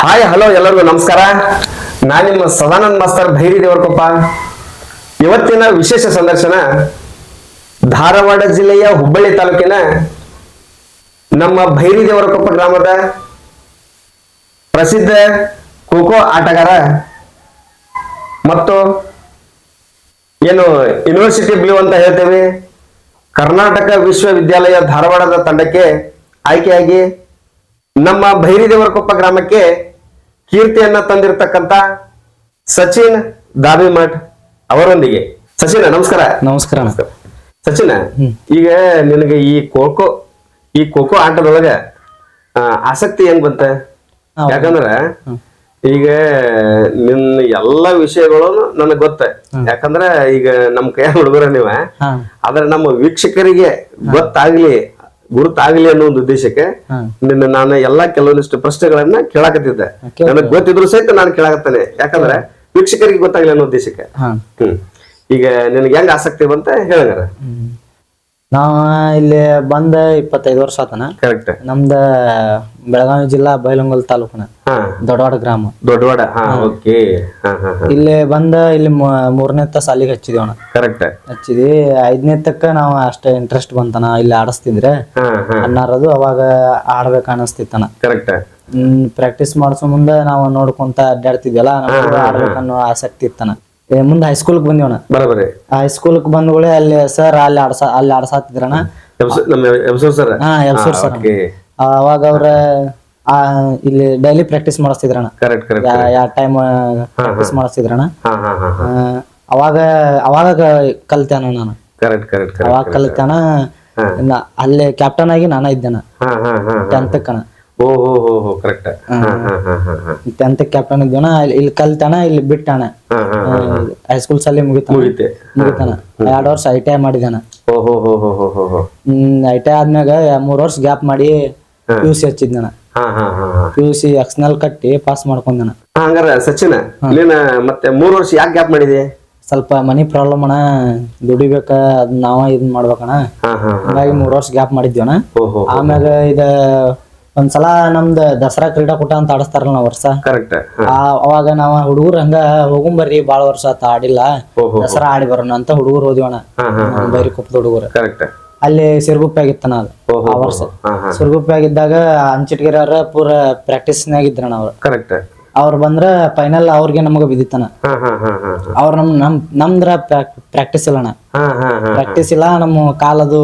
Hi hello ಎಲ್ಲರಿಗೂ ನಮಸ್ಕಾರ. ನಾನು ನಿಮ್ಮ ಸದಾನಂದ ಮಾಸ್ತರ್ ಭೈರಿ ದೇವರಕೊಪ್ಪ. ಇವತ್ತಿನ ವಿಶೇಷ ಸಂದರ್ಶನ ಧಾರವಾಡ ಜಿಲ್ಲೆಯ ಹುಬ್ಬಳ್ಳಿ ತಾಲೂಕಿನ ನಮ್ಮ ಭೈರಿ ದೇವರಕೊಪ್ಪ ಗ್ರಾಮದ ಪ್ರಸಿದ್ಧ ಖೋಖೋ ಆಟಗಾರ ಮತ್ತು ಏನು ಯೂನಿವರ್ಸಿಟಿ ಬ್ಲೂ ಅಂತ ಹೇಳ್ತೇವೆ, ಕರ್ನಾಟಕ ವಿಶ್ವವಿದ್ಯಾಲಯ ಧಾರವಾಡದ ತಂಡಕ್ಕೆ ಆಯ್ಕೆಯಾಗಿ ನಮ್ಮ ಭೈರಿ ದೇವರಕೊಪ್ಪ ಗ್ರಾಮಕ್ಕೆ ಕೀರ್ತಿಯನ್ನ ತಂದಿರತಕ್ಕಂತ ಸಚಿನ್ ದಾಬಿಮಠ್ ಅವರೊಂದಿಗೆ. ಸಚಿನ್ ನಮಸ್ಕಾರ. ನಮಸ್ಕಾರ. ಸಚಿನ್, ಈಗ ನಿನಗೆ ಈ ಖೋಖೋ ಆಟದೊಳಗ ಆಸಕ್ತಿ ಹೆಂಗ್ ಬಂತ? ಯಾಕಂದ್ರ ಈಗ ನಿನ್ನ ಎಲ್ಲಾ ವಿಷಯಗಳು ನನಗ್ ಗೊತ್ತ. ಯಾಕಂದ್ರ ಈಗ ನಮ್ ಕೈ ಹುಡುಗರ ನೀವ, ಆದ್ರೆ ನಮ್ಮ ವೀಕ್ಷಕರಿಗೆ ಗುರುತಾಗ್ಲಿ ಅನ್ನೋ ಒಂದು ಉದ್ದೇಶಕ್ಕೆ ನಿನ್ನ ನಾನು ಎಲ್ಲಾ ಕೆಲವೊಂದಿಷ್ಟು ಪ್ರಶ್ನೆಗಳನ್ನ ಕೇಳಾಕತ್ತಿದ್ದೆ. ನನಗ್ ಗೊತ್ತಿದ್ರು ಸಹಿತ ನಾನು ಕೇಳಾಕತ್ತೇನೆ, ಯಾಕಂದ್ರೆ ವೀಕ್ಷಕರಿಗೆ ಗೊತ್ತಾಗ್ಲಿ ಅನ್ನೋ ಉದ್ದೇಶಕ್ಕೆ. ಈಗ ನಿನಗೆ ಹೆಂಗ ಆಸಕ್ತಿ ಬಂತ ಹೇಳಂಗಾರ. ನಾವ ಇಲ್ಲಿ ಬಂದ 25 ವರ್ಷ ಆತನ. ಕರೆಕ್ಟ್. ನಮ್ದ ಬೆಳಗಾವಿ ಜಿಲ್ಲಾ ಬೈಲಹೊಂಗಲ ತಾಲೂಕನ ದೊಡ್ಡವಾಡ ಗ್ರಾಮ. ದೊಡ್ಡವಾಡ. ಇಲ್ಲಿ ಬಂದ ಇಲ್ಲಿ 3ನೇ ಸಾಲಿಗೆ ಹಚ್ಚಿದೇವಣ. ಕರೆಕ್ಟ್. ಹಚ್ಚಿದ್ವಿ 5ನೇ ನಾವು ಅಷ್ಟ ಇಂಟ್ರೆಸ್ಟ್ ಬಂತನ. ಇಲ್ಲಿ ಆಡಸ್ತಿದ್ರೆ ಅನ್ನಾರದು ಅವಾಗ ಆಡ್ಬೇಕ ಅನಸ್ತಿತ್ತನ. ಕರೆಕ್ಟ್. ಪ್ರಾಕ್ಟೀಸ್ ಮಾಡ್ಸೋ ಮುಂದೆ ನಾವು ನೋಡ್ಕೊಂತ ಅಡ್ಡಾಡ್ತಿದ್ವಲ್ಲ, ಆಡ್ಬೇಕನ್ನೋ ಆಸಕ್ತಿ ಇತ್ತನ. ಮುಂದೆ ಹೈಸ್ಕೂಲ್ ಬಂದಿವಣ. ಬರಬರಿ. ಹೈಸ್ಕೂಲ್ ಬಂದ್ಗಳೇ ಅಲ್ಲಿ ಸರ್ ಅಲ್ಲಿ ಆಡ್ಸಾತಿದ್ರಣ. ಎಬ್ಸೂರ್ ಸರ್. ಅವಾಗ ಅವ್ರ ಇಲ್ಲಿ ಡೈಲಿ ಪ್ರಾಕ್ಟೀಸ್ ಮಾಡಿಸ್ತಿದ್ರಣ. ಯಾವ ಟೈಮ್ ಪ್ರಾಕ್ಟೀಸ್ ಮಾಡಿಸ್ತಿದ್ರಣ. ಅವಾಗ ಕಲ್ತಾನ ನಾನು. ಅವಾಗ ಕಲ್ತಾನ. ಅಲ್ಲಿ ಕ್ಯಾಪ್ಟನ್ ಆಗಿ ನಾನ ಇದ್ದೇನ 10th ಕಣ. 10th captain ಇದ್ದೇನ. ಇಲ್ಲಿ ಕಲ್ತಾನ, ಇಲ್ಲಿ ಬಿಟ್ಟಾನ. ಹೈಸ್ಕೂಲ್ ಸಾಲಿ ಮುಗಿತಾನ. 2 ವರ್ಷ ITI ಮಾಡಿದಾನ. ITI ಆದ್ಮ್ಯಾಗ 3 ವರ್ಷ ಗ್ಯಾಪ್ ಮಾಡಿ PUC ಹಚ್ಚಿದ್ನ. PUC ಎಕ್ಸ್ನಲ್ ಕಟ್ಟಿ ಪಾಸ್ ಮಾಡ್ಕೊಂಡನ. ಹಂಗಾರ ಸಚಿನ್, ನೀನ ಮತ್ತೆ 3 ವರ್ಷ ಯಾಕೆ ಗ್ಯಾಪ್ ಮಾಡಿದೆ? ಸ್ವಲ್ಪ ಮನಿ ಪ್ರಾಬ್ಲಮ್ ಅಣ್ಣ, ದುಡಿಬೇಕ, ಅದ್ ನಾವ ಇದನ್ ಮಾಡ್ಬೇಕಣ್ಣ. ಹಂಗಾಗಿ 3 ವರ್ಷ ಗ್ಯಾಪ್ ಮಾಡಿದ್ವಣ್ಣ. ಆಮ್ಯಾಗ ಇದ ಒಂದ್ಸಲ ನಮ್ದ ದಸರಾ ಕ್ರೀಡಾಕೂಟ ಅಂತ ಆಡಸ್ತಾರಲ್ಲ ನಾವು ವರ್ಷ. ಅವಾಗ ನಾವ ಹುಡುಗರು ಹಂಗ ಹೋಗುಂಬರ್ರಿ, ಬಾಳ ವರ್ಷ ಆತ ಆಡಿಲ್ಲ, ದಸರಾ ಆಡಿ ಬರೋಣ ಅಂತ ಹುಡುಗರು ಹೋದಿವಣ. ಬೈರಿಕೊಪ್ಪದ ಹುಡುಗರು. ಅಲ್ಲಿ ಸಿರ್ಗುಪ್ಪೆ ಆಗಿತ್ತನ ಅದು ಆ ವರ್ಷ. ಸಿರ್ಗುಪ್ಪೆ ಆಗಿದ್ದಾಗ ಅಂಚಿಟ್ಗಿರಿ ಅವ್ರ ಪೂರ ಪ್ರಾಕ್ಟೀಸ್ನಾಗ ಇದ್ರಣ ಅವ್ರು. ಅವ್ರು ಬಂದ್ರ ಫೈನಲ್ ಅವ್ರಿಗೆ ನಮಗ ಬಿದ್ದಿತ್ತನ. ಅವ್ರ ನಮ್ದ್ರ ಪ್ರಾಕ್ಟೀಸ್ ಇಲ್ಲಣ್ಣ. ಪ್ರಾಕ್ಟೀಸ್ ಇಲ್ಲ, ನಮ್ಮ ಕಾಲದು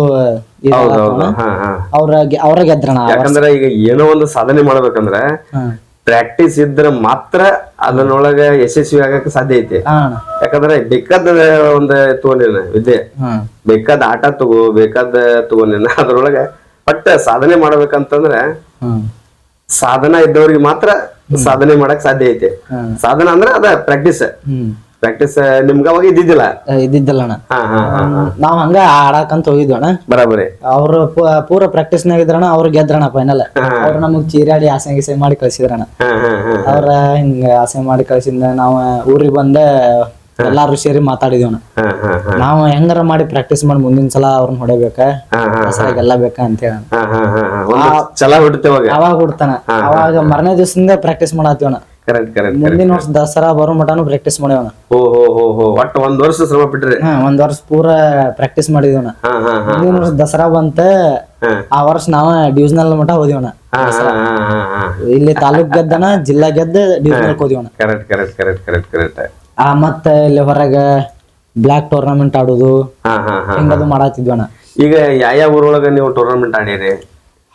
ಅವ್ರ ಗೆದ್ರಣ. ಯಾಕಂದ್ರೆ ಈಗ ಏನೋ ಒಂದು ಸಾಧನೆ ಮಾಡ್ಬೇಕಂದ್ರ ಪ್ರಾಕ್ಟೀಸ್ ಇದ್ರ ಮಾತ್ರ ಅದನ್ನೊಳಗ ಯಶಸ್ವಿ ಆಗಕ್ಕೆ ಸಾಧ್ಯ ಐತಿ. ಯಾಕಂದ್ರೆ ಬೇಕಾದ ಒಂದ್ ತಗೊಂಡಿನ ವಿದ್ಯೆ, ಬೇಕಾದ ಆಟ ತಗೊಂಡಿನ ಅದ್ರೊಳಗ ಒಟ್ಟ ಸಾಧನೆ ಮಾಡ್ಬೇಕಂತಂದ್ರ ಸಾಧನ ಇದ್ದವ್ರಿಗೆ ಮಾತ್ರ ಸಾಧನೆ ಮಾಡಕ್ ಸಾಧ್ಯ ಐತಿ. ಸಾಧನ ಅಂದ್ರ ಅದ ಪ್ರಾಕ್ಟೀಸ್. ನಿಮ್ಗ ಅವಾಗ ಇದ್ದಿದ್ದಲ್ಲಣ್ಣ. ನಾವ್ ಹಂಗ ಆಡಾಕಂತ ಹೋಗಿದ್ವಣ್ಣ. ಬರಾಬರಿ. ಅವ್ರು ಪೂರ ಪ್ರಾಕ್ಟೀಸ್ನಾಗ ಇದ್ರಣ. ಅವ್ರ ಗೆದ್ರಣ ಫೈನಲ್. ಅವ್ರು ನಮಗ್ ಚೀರಾಡಿ ಆಸೆ ಮಾಡಿ ಕಳ್ಸಿದ್ರಣ. ಅವ್ರ ಹಿಂಗ ಆಸೆ ಮಾಡಿ ಕಳ್ಸಿದ ನಾವ್ ಊರಿಗೆ ಬಂದ ಎಲ್ಲಾರು ಸೇರಿ ಮಾತಾಡಿದ್ವಣ್ಣ. ನಾವ್ ಹೆಂಗಾರ ಮಾಡಿ ಪ್ರಾಕ್ಟೀಸ್ ಮಾಡಿ ಮುಂದಿನ ಸಲ ಅವ್ರನ್ನ ಹೊಡಿಬೇಕ, ಗೆಲ್ಲ ಬೇಕ ಅಂತ ಹೇಳ ಅವಾಗ ಹುಡ್ತಾನ. ಅವಾಗ ಮರನೇ ದಿವಸದಿಂದ ಪ್ರಾಕ್ಟೀಸ್ ಮಾಡತ್ತೀವಣ್ಣ. ಮುಂದಿನ ವರ್ಷ ದಸರಾ ಬರೋ ಮಟಾನು ಪ್ರಾಕ್ಟೀಸ್ ಮಾಡ್ಯವಣ. ಒಟ್ಟು 1 ವರ್ಷ ಶ್ರಮ ಬಿಟ್ರಿ. 1 ವರ್ಷ ಪೂರ ಪ್ರಾಕ್ಟೀಸ್ ಮಾಡಿದೀವಣ. ಮುಂದಿನ ವರ್ಷ ದಸರಾ ಬಂತ. ಆ ವರ್ಷ ನಾವ ಡಿವಿಷನಲ್ ಮಟ ಹೋದಿವಣ. ಇಲ್ಲಿ ತಾಲೂಕ್ ಗೆದ್ದನ, ಜಿಲ್ಲಾ ಗೆದ್ದ ಡಿವಿಷನಲ್ ಹೋದಿವಣ. ಮತ್ತ ಇಲ್ಲಿ ಹೊರಗ ಬ್ಲಾಕ್ ಟೂರ್ನಮೆಂಟ್ ಆಡೋದು ಹಿಂಗದು ಮಾಡತ್ತಿದ್ವಣ. ಈಗ ಯಾವ ಊರೊಳಗ ನೀವು ಟೂರ್ನಮೆಂಟ್ ಆಡಿರಿ?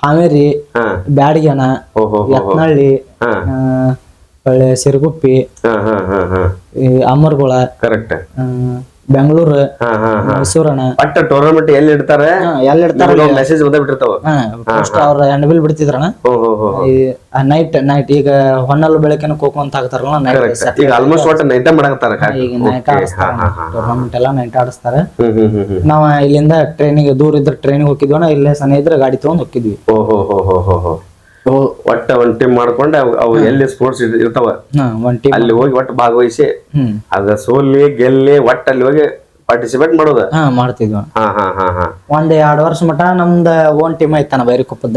ಹಾವೇರಿ, ಬ್ಯಾಡಗಿನ, ಯತ್ನಳ್ಳಿ, ಒಳ್ಳೆ ಸಿರ್ಗುಪ್ಪಿ, ಅಮರ್ಗೋಳ, ಬೆಂಗಳೂರು, ಮೈಸೂರಣ. ಒಟ್ಟ ಟೂರ್ನಮೆಂಟ್ ಎಲ್ಲಿ ಇಡ್ತಾರೆ ಮೆಸೇಜ್ ಬಂದ್ಬಿಟ್ಟಿರ್ತಾವ. ಅವ್ರ ಹೆಣ್ಣಬಿಲ್ ಬಿಡ್ತಿದ್ರಣ ನೈಟ್. ಈಗ ಹೊನ್ನಲು ಬೆಳಕಿನ ಖೋಖೋ ಅಂತ ಹಾಕ್ತಾರಲ್ಲ, ಈಗ ಆಲ್ಮೋಸ್ಟ್ ಒಟ್ಟು ನೈಟ್ ಮಾಡಾಕತ್ತಾರ. ಈಗ ನೈಟ್ ಆಡಿಸ್ತಾರ ಟೂರ್ನಮೆಂಟ್ ಎಲ್ಲ, ನೈಟ್ ಆಡಿಸ್ತಾರೆ. ನಾವ್ ಇಲ್ಲಿಂದ ಟ್ರೈನಿಗೆ ದೂರ ಇದ್ರ ಟ್ರೈನಿಗೆ ಹೋಗಿದ್ವಣ. ಇಲ್ಲೇ ಸಣ್ಣ ಇದ್ರೆ ಗಾಡಿ ತಗೊಂಡ್ ಹೋಗಿದ್ವಿ. ಒಟ್ಟ ಒಂದ್ ಟೀಮ್ ಮಾಡ್ಕೊಂಡೆ ಅವು ಎಲ್ಲಿ ಸ್ಪೋರ್ಟ್ಸ್ ಇರ್ತಾವ ಅಲ್ಲಿ ಹೋಗಿ ಒಟ್ಟು ಭಾಗವಹಿಸಿ ಅದ ಸೋಲಿ ಗೆಲ್ಲಿ ಒಟ್ಟ ಅಲ್ಲಿ ಹೋಗಿ ಪಾರ್ಟಿಸಿಪೇಟ್ ಮಾಡೋದು ಮಾಡ್ತಿದ್ವಿ. ಒಂದ್ 2 ವರ್ಷ ಮಟ ನಮ್ದ ಓನ್ ಟೀಮ್ ಐತಾನ ಬೈರಿಕೊಪ್ಪದ.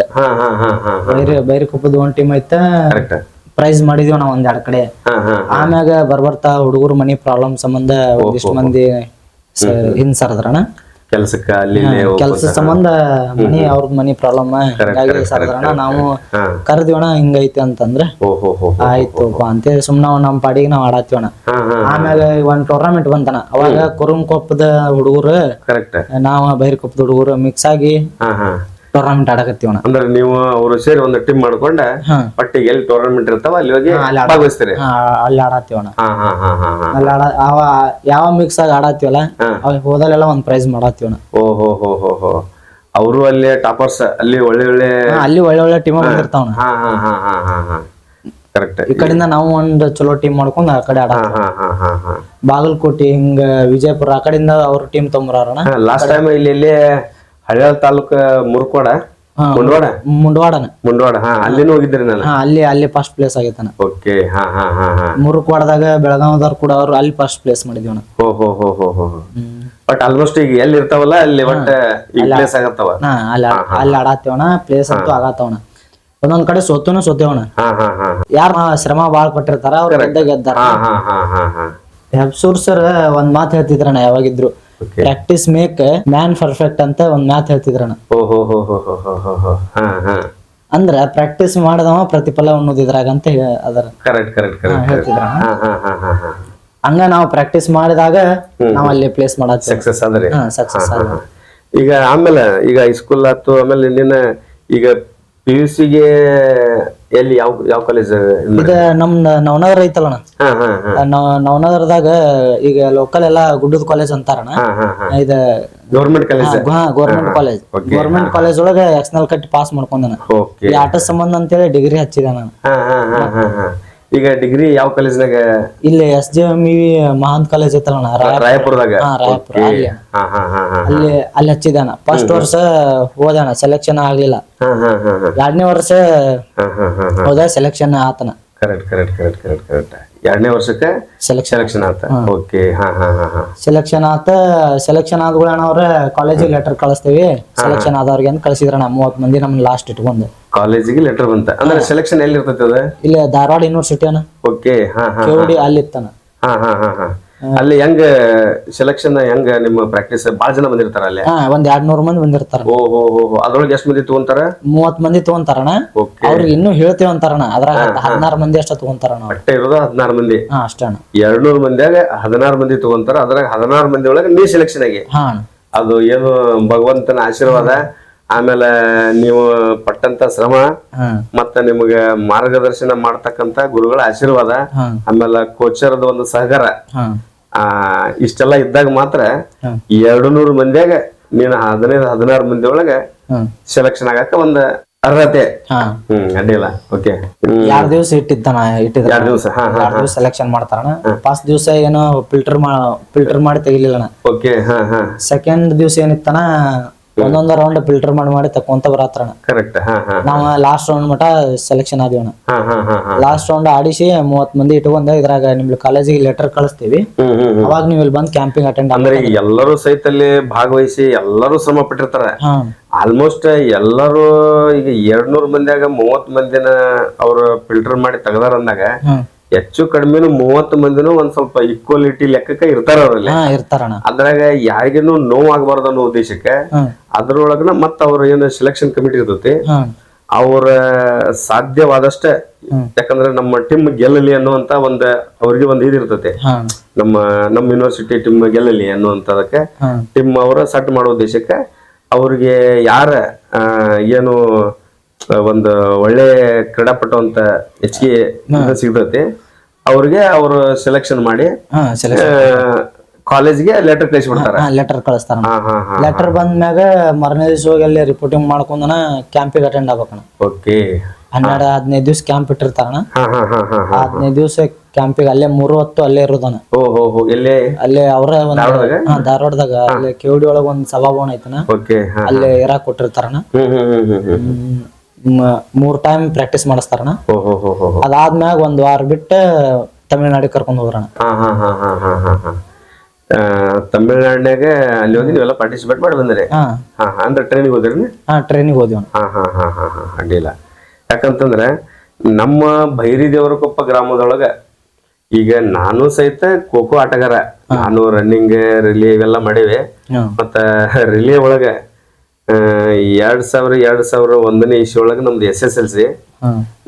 ಬೈರಿಕೊಪ್ಪದ ಓನ್ ಟೀಮ್ ಐತ. ಪ್ರೈಸ್ ಮಾಡಿದೀವಿ ನಾವ್ ಒಂದ್ 2 ಕಡೆ. ಆಮ್ಯಾಗ ಬರ್ಬರ್ತಾ ಹುಡುಗರು ಮನಿ ಪ್ರಾಬ್ಲಮ್ ಸಂಬಂಧ ಒಂದಿಷ್ಟು ಮಂದಿ ಹಿಂದ್ ಸರ್ದ್ರಣ ಕೆಲ್ಸಕ್ಕ ಅಲ್ಲಿ ಕೆಲ್ಸ ಸಂಬಂಧ ಮನಿ ಅವ್ರದ್ ಮನಿ ಪ್ರಾಬ್ಲಮ್ ಹಿಂಗಾಗಿ ಸರ್ದ್ರಣ ನಾವು ಕರ್ದಿವಣ ಹಿಂಗೈತಿ ಅಂತಂದ್ರೆ ಆಯ್ತು ಅಂತೇಳಿ ಸುಮ್ನ ನಮ್ ಪಾಡಿಗೆ ನಾವ್ ಆಡಾತಿವಣ. ಆಮ್ಯಾಗ ಒಂದ್ ಟೂರ್ನಮೆಂಟ್ ಬಂತನ ಅವಾಗ ಕುರುಮಕೊಪ್ಪದ ಹುಡುಗರು ನಾವ ಬೈರಕೊಪ್ಪದ ಹುಡುಗರು ಮಿಕ್ಸ್ ಆಗಿ ಟೂರ್ನಮೆಂಟ್ ಆಡಕತ್ತೀವಣ. ಅಂದ್ರೆ ನೀವು ಅವರು ಸೇರಿ ಒಂದು ಟೀಮ್ ಮಾಡ್ಕೊಂಡ ಪಟ್ಟಿಗೆ ಎಲ್ಲಿ ಟೂರ್ನಮೆಂಟ್ ಇರ್ತಾವ ಅಲ್ಲಿ ಹೋಗಿ ಭಾಗವಹಿಸ್ತೀರಿ. ಅಲ್ಲಿ ಆಡಾತೀವಣ. ಅಲ್ಲಿ ಯಾವ ಮಿಕ್ಸ್ ಆಗಿ ಆಡಾತೀವಲ್ಲ ಅವಾಗ ಹೋದಲ್ಲೆಲ್ಲ ಒಂದ್ ಪ್ರೈಸ್ ಮಾಡಾತೀವಣ. ಓಹೋ ಅವರು ಅಲ್ಲಿ ಟಾಪರ್ಸ್ ಅಲ್ಲಿ ಒಳ್ಳೆ ಟೀಮ್ ಬಂದಿರ್ತಾವಣ. ಕರೆಕ್ಟ್. ಈ ಕಡೆಯಿಂದ ನಾವು ಒಂದ್ ಚಲೋ ಟೀಮ್ ಮಾಡ್ಕೊಂಡ್ ಆ ಕಡೆ ಆಡಾತೀವಿ. ಬಾಗಲಕೋಟೆ ಹಿಂಗ ವಿಜಯಪುರ ಆ ಕಡೆಯಿಂದ ಅವ್ರ ಟೀಮ್ ತೊಂಬರಾರಣ. ಲಾಸ್ಟ್ ಟೈಮ್ ಇಲ್ಲಿ ಹಳ್ಯಾಳ ತಾಲೂಕ ಮುಂಡವಾಡ ಅಲ್ಲಿನೂ ಹೋಗಿದ್ರಿ ನಾನು. ಅಲ್ಲಿ ಫಸ್ಟ್ ಪ್ಲೇಸ್ ಆಗೈತನ. ಓಕೆ. ಮುರುಕ್ವಾಡದಾಗ ಬೆಳಗಾವದವ್ರು ಕೂಡ ಅವ್ರು ಅಲ್ಲಿ ಫಸ್ಟ್ ಪ್ಲೇಸ್ ಮಾಡಿದೀವಣ. ಬಟ್ ಆಲ್ಮೋಸ್ಟ್ ಈಗ ಎಲ್ಲಿ ಇರ್ತಾವಲ್ಲ ಅಲ್ಲಿ ಒಟ್ಟ ಪ್ಲೇಸ್ ಆಗತ್ತವ. ಅಲ್ಲಿ ಆಡಾತೇವಣ. ಪ್ಲೇಸ್ ಅಂತೂ ಆಗತ್ತವಣ. ಒಂದೊಂದ್ ಕಡೆ ಸೋತೇವಣ. ಯಾರ ಶ್ರಮ ಬಾಳ್ ಪಟ್ಟಿರ್ತಾರ ಅವ್ರ ಗೆದ್ದಾರ. ಹೆಬ್ಸೂರ್ ಸರ್ ಒಂದ್ ಮಾತು ಹೇಳ್ತಿದ್ರಣ್ಣ ಯಾವಾಗಿದ್ರು, ಪ್ರಾಕ್ಟೀಸ್ ಮೇಕ್ ಮ್ಯಾನ್ ಪರ್ಫೆಕ್ಟ್ ಅಂತ ಒಂದ್ ಮಾತು ಹೇಳ್ತಿದ್ರಣ್ಣ. ಅಂದ್ರ ಪ್ರಾಕ್ಟೀಸ್ ಮಾಡದವ ಪ್ರತಿಫಲ ಅನ್ನೋದಿದ್ರಾಗ ಅಂತ ಅದರ ಹೇಳ್ತಿದ್ರಣ್ಣ. ಹಂಗ ನಾವು ಪ್ರಾಕ್ಟೀಸ್ ಮಾಡಿದಾಗ ನಾವ್ ಅಲ್ಲಿ ಪ್ಲೇಸ್ ಮಾಡತ್ತೀವಿ. ಸಕ್ಸಸ್ ಆದ್ರೆ ಈಗ ಆಮೇಲೆ ಈಗ ಹೈಸ್ಕೂಲ್ ಆಯ್ತು, ಆಮೇಲೆ ನಿನ್ನ ಈಗ PUC ಗೆ ಎಲ್ಲಿ ಯಾವ ಕಾಲೇಜ್? ಇದ ನಮ್ದ ನವನಗರ ಐತಲ್ಲಣ್ಣ. ನವನಗರದಾಗ ಈಗ ಲೋಕಲ್ ಎಲ್ಲಾ ಗುಡ್ಡದ ಕಾಲೇಜ್ ಅಂತಾರಣ. ಇದ ಗೌರ್ಮೆಂಟ್ ಕಾಲೇಜ್. ಗೌರ್ಮೆಂಟ್ ಕಾಲೇಜ್ ಒಳಗ ಎಕ್ಸ್ಟರ್ನಲ್ ಕಟ್ಟಿ ಪಾಸ್ ಮಾಡ್ಕೊಂಡನ. ಈ ಆಟ ಸಂಬಂಧ ಅಂತೇಳಿ ಡಿಗ್ರಿ ಹಚ್ಚಿದ ನಾನು. ಈಗ ಡಿಗ್ರಿ ಯಾವ ಕಾಲೇಜ್ನಾಗ? ಇಲ್ಲಿ SJME ಮಹಾಂತ್ ಕಾಲೇಜ್ ಐತಲ್ಲಣ್ಣ ರಾಯಪುರದಾಗ. ಅಲ್ಲಿ ಹಚ್ಚಿದಾನ. ಫಸ್ಟ್ ವರ್ಷ ಹೋದಾನ, ಸೆಲೆಕ್ಷನ್ ಆಗ್ಲಿಲ್ಲ. 2ನೇ ವರ್ಷ ಹೋದ, ಸೆಲೆಕ್ಷನ್ ಆತನ. ಕರೆಕ್ಟ್. 2ನೇ ವರ್ಷಕ್ಕೆ ಸೆಲೆಕ್ಷನ್ ಆತ. ಓಕೆ. ಸೆಲೆಕ್ಷನ್ ಆತ. ಸೆಲೆಕ್ಷನ್ ಆದ್ಗಳಣ್ಣ ಅವ್ರ ಕಾಲೇಜಿಗೆ ಲೆಟರ್ ಕಳಿಸ್ತೇವಿ ಸೆಲೆಕ್ಷನ್ ಆದವ್ರಿಗೆ ಅಂತ ಕಳ್ಸಿದ್ರಣ್ಣ. 30 ಮಂದಿ ನಮ್ನ ಲಾಸ್ಟ್ ಇಟ್ಕೊಂಡು ಕಾಲೇಜಿಗೆ ಲೆಟರ್ ಬಂತ. ಅಂದ್ರೆ ಸೆಲೆಕ್ಷನ್ ಎಲ್ಲಿ ಇರ್ತೈತಿ ಅದ? ಇಲ್ಲಿ ಧಾರವಾಡ ಯೂನಿವರ್ಸಿಟಿ ಅಣ್ಣ. ಓಕೆ. KOD ಅಲ್ಲಿ ಇತ್ತನ. ಅಲ್ಲಿ ಹೆಂಗ ಸೆಲೆಕ್ಷನ್ ಹೆಂಗ ನಿಮ್ಮ ಪ್ರಾಕ್ಟೀಸ್? ಬಾಳ ಜನ ಬಂದಿರ್ತಾರ ಅಲ್ಲಿ? ಒಂದ್ 200 ಮಂದಿ ಬಂದಿರ್ತಾರ. ಅದ್ರೊಳಗೆ ಎಷ್ಟು ಮಂದಿ ತಗೊಂತಾರ? 30 ಮಂದಿ ತಗೊಂತಾರಣ. ಅವ್ರಿಗೆ ಇನ್ನೂ ಹೇಳ್ತೇವ ಅಂತಾರಣ. ಅದ್ರಾಗ 16 ಮಂದಿ ಅಷ್ಟ ತಗೊಂತಾರಣ. ಅಷ್ಟೇ ಇರೋದು 16 ಮಂದಿ? ಅಷ್ಟೇ. 200 ಮಂದಿಯಾಗ 16 ಮಂದಿ ತಗೊಂತಾರ. ಅದ್ರಾಗ 16 ಮಂದಿ ಒಳಗೆ ನೀ ಸೆಲೆಕ್ಷನ್ ಆಗಿ. ಅದು ಏನು ಭಗವಂತನ ಆಶೀರ್ವಾದ, ಆಮೇಲೆ ನೀವು ಪಟ್ಟಂತ ಶ್ರಮ, ಮತ್ತ ನಿಮ್ಗೆ ಮಾರ್ಗದರ್ಶನ ಮಾಡ್ತಕ್ಕಂತ ಗುರುಗಳ ಆಶೀರ್ವಾದ, ಆಮೇಲೆ ಕೋಚರ್ದ ಒಂದು ಸಹಕಾರ, ಇಷ್ಟೆಲ್ಲ ಇದ್ದಾಗ ಮಾತ್ರ 200 ಮಂದಿಯಾಗ ನೀನು 15-16 ಮಂದಿ ಒಳಗ ಸೆಲೆಕ್ಷನ್ ಆಗಕ್ಕ ಒಂದ್ ಅರ್ಹತೆ. ಅಡ್ಡಿಲ್ಲ. ಓಕೆ. 2 ದಿವಸ ಇಟ್ಟಿದ್ದಾನ. 2 ದಿವಸ ಸೆಲೆಕ್ಷನ್ ಮಾಡ್ತಾರಣ. ಫಸ್ಟ್ ದಿವಸ ಏನೋ ಫಿಲ್ಟರ್ ಮಾಡಿ ತೆಗಿಲಿಲ್ಲಣ. ಓಕೆ. ಸೆಕೆಂಡ್ ದಿವಸ ಏನಿತ್ತನ ಒಂದೊಂದ್ ರೌಂಡ್ ಫಿಲ್ಟರ್ ಮಾಡಿ ತಕೊಂತ ಬರತ್ರಣ. ಕರೆಕ್ಟ್. ನಾವ್ ಲಾಸ್ಟ್ ರೌಂಡ್ ಮಟ ಸೆಲೆಕ್ಷನ್ ಆದಿವಣ. ಲಾಸ್ಟ್ ರೌಂಡ್ ಆಡಿಸಿ 30 ಮಂದಿ ಇಟ್ಕೊಂಡ ಇದ್ರಾಗ ನಿಮ್ ಕಾಲೇಜಿಗೆ ಲೆಟರ್ ಕಳಿಸ್ತೀವಿ. ಅವಾಗ ನೀವು ಇಲ್ಲಿ ಬಂದ್ ಕ್ಯಾಂಪಿಂಗ್ ಅಟೆಂಡ್ ಅಂದ್ರೆ ಎಲ್ಲರೂ ಸಹಿತ ಅಲ್ಲಿ ಭಾಗವಹಿಸಿ ಎಲ್ಲರೂ ಶ್ರಮ ಪಟ್ಟಿರ್ತಾರೆ. ಆಲ್ಮೋಸ್ಟ್ ಎಲ್ಲರೂ ಈಗ 200 ಮಂದಿಯಾಗ 30 ಮಂದಿನ ಅವ್ರು ಫಿಲ್ಟರ್ ಮಾಡಿ ತೆಗದಾರ ಅಂದಾಗ ಹೆಚ್ಚು ಕಡಿಮೆನು 30 ಮಂದಿನೂ ಒಂದ್ ಸ್ವಲ್ಪ ಈಕ್ವಾಲಿಟಿ ಲೆಕ್ಕಕ್ಕೆ ಇರ್ತಾರ ಅವ್ರಲ್ಲಿ. ಅದ್ರಾಗ ಯಾರಿಗೇನು ನೋವು ಆಗ್ಬಾರ್ದು ಅನ್ನೋ ಉದ್ದೇಶಕ್ಕೆ ಅದ್ರೊಳಗನ ಮತ್ತ ಅವ್ರ ಏನು ಸೆಲೆಕ್ಷನ್ ಕಮಿಟಿ ಇರ್ತೈತಿ ಅವ್ರ ಸಾಧ್ಯವಾದಷ್ಟ, ಯಾಕಂದ್ರೆ ನಮ್ಮ ಟೀಮ್ ಗೆಲ್ಲಲಿ ಅನ್ನುವಂತ ಅವ್ರಿಗೆ ಒಂದ್ ಇದಿರ್ತೈತಿ. ನಮ್ಮ ಯೂನಿವರ್ಸಿಟಿ ಟೀಮ್ ಗೆಲ್ಲಲಿ ಅನ್ನುವಂತದಕ್ಕೆ ಟೀಮ್ ಅವರ ಸೆಟ್ ಮಾಡೋ ಉದ್ದೇಶಕ್ಕೆ ಅವ್ರಿಗೆ ಯಾರ ಏನು ಒಂದು ಒಳ್ಳೆ ಕ್ರೀಡಾಪಟು ಅಂತ ಹೆಚ್ಚಿಗೆ ಸಿಗ್ತೈತಿ ಅವ್ರಿಗೆ ಅವರು ಸೆಲೆಕ್ಷನ್ ಮಾಡಿ ಕಾಲೇಜ್ಗೆ ಲೆಟರ್ ಕಳಿಸ್ಬಿಡ್ತಾರ. ಲೆಟರ್ ಕಳಿಸ್ತಾರ. ಲೆಟರ್ ಬಂದ್ಮ್ಯಾಗ ಮರನೇ ದಿವಸ ಹೋಗಿ ಅಲ್ಲಿ ರಿಪೋರ್ಟಿಂಗ್ ಮಾಡ್ಕೊಂಡನ ಕ್ಯಾಂಪಿಗೆ ಅಟೆಂಡ್ ಆಗ್ಬೇಕಣ್ಣ. ಓಕೆ. 12-15 ದಿವಸ ಕ್ಯಾಂಪ್ ಇಟ್ಟಿರ್ತಾರಣ. 15 ದಿವಸ ಕ್ಯಾಂಪಿಗೆ ಅಲ್ಲೇ 3 ಹೊತ್ತು ಅಲ್ಲೇ ಇರೋದನ. ಅಲ್ಲೇ ಅವ್ರ ಧಾರವಾಡದಾಗ ಅಲ್ಲೇ KOD ಒಳಗ ಒಂದ್ ಸಭಾಭವನ ಐತನ, ಅಲ್ಲೇ ಇರಾಕ್ ಕೊಟ್ಟಿರ್ತಾರಣ. 3 ಟೈಮ್ ಪ್ರಾಕ್ಟೀಸ್ ಮಾಡಿಸ್ತಾರಣ. ಅದಾದ್ಮ್ಯಾಗ 1 ವಾರ ಬಿಟ್ಟು ತಮಿಳ್ನಾಡಿಗೆ ಕರ್ಕೊಂಡ್ ಹೋಗ್ರಣ. ತಮಿಳ್ನಾಡಿನಾಗ ಅಲ್ಲಿ ಹೋಗಿ ನೀವೆಲ್ಲ ಪಾರ್ಟಿಸಿಪೇಟ್ ಮಾಡಿ ಬಂದ್ರಿ? ಅಂದ್ರೆ ಟ್ರೈನಿಗೆ ಹೋದ್ರಿ? ಟ್ರೈನಿಗೆ ಹೋದ್ವಿ. ಅಡ್ಡಿಲ್ಲ. ಯಾಕಂತಂದ್ರೆ ನಮ್ಮ ಭೈರಿ ದೇವರಕೊಪ್ಪ ಗ್ರಾಮದೊಳಗ ಈಗ ನಾನು ಸಹಿತ ಖೋಖೋ ಆಟಗಾರ. ನಾನು ರನ್ನಿಂಗ್ ರಿಲೇ ಇವೆಲ್ಲ ಮಾಡೇವಿ. ಮತ್ತ ರಿಲೇ ಒಳಗ 2001ನೇ ಇಸ್ವಿ ಒಳಗ ನಮ್ದು SSLC.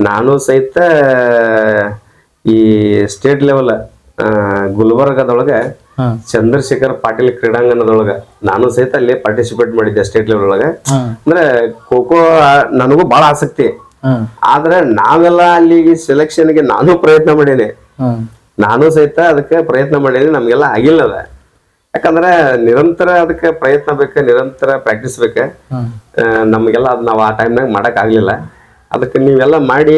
ನಾನು ಸಹಿತ ಈ ಸ್ಟೇಟ್ ಲೆವೆಲ್ ಗುಲ್ಬರ್ಗದೊಳಗ ಚಂದ್ರಶೇಖರ್ ಪಾಟೀಲ್ ಕ್ರೀಡಾಂಗಣದೊಳಗ ನಾನು ಸಹಿತ ಅಲ್ಲಿ ಪಾರ್ಟಿಸಿಪೇಟ್ ಮಾಡಿದ್ದೆ ಸ್ಟೇಟ್ ಲೆವೆಲ್ ಒಳಗ. ಅಂದ್ರೆ ಖೋಖೋ ನನಗೂ ಬಹಳ ಆಸಕ್ತಿ. ಆದ್ರೆ ನಾವೆಲ್ಲ ಅಲ್ಲಿಗೆ ಸೆಲೆಕ್ಷನ್ಗೆ ನಾನು ಪ್ರಯತ್ನ ಮಾಡೇನೆ. ನಾನು ಸಹಿತ ಅದಕ್ಕೆ ಪ್ರಯತ್ನ ಮಾಡೇನಿ, ನಮ್ಗೆಲ್ಲ ಆಗಿಲ್ಲ ಅದ. ಯಾಕಂದ್ರೆ ನಿರಂತರ ಅದಕ್ಕೆ ಪ್ರಯತ್ನ ಬೇಕ, ನಿರಂತರ ಪ್ರಾಕ್ಟೀಸ್ ಬೇಕ. ನಮ್ಗೆಲ್ಲ ಅದ್ ನಾವ್ ಆ ಟೈಮ್ನಾಗ ಮಾಡಕ್ ಆಗ್ಲಿಲ್ಲ. ಅದಕ್ಕೆ ನೀವೆಲ್ಲ ಮಾಡಿ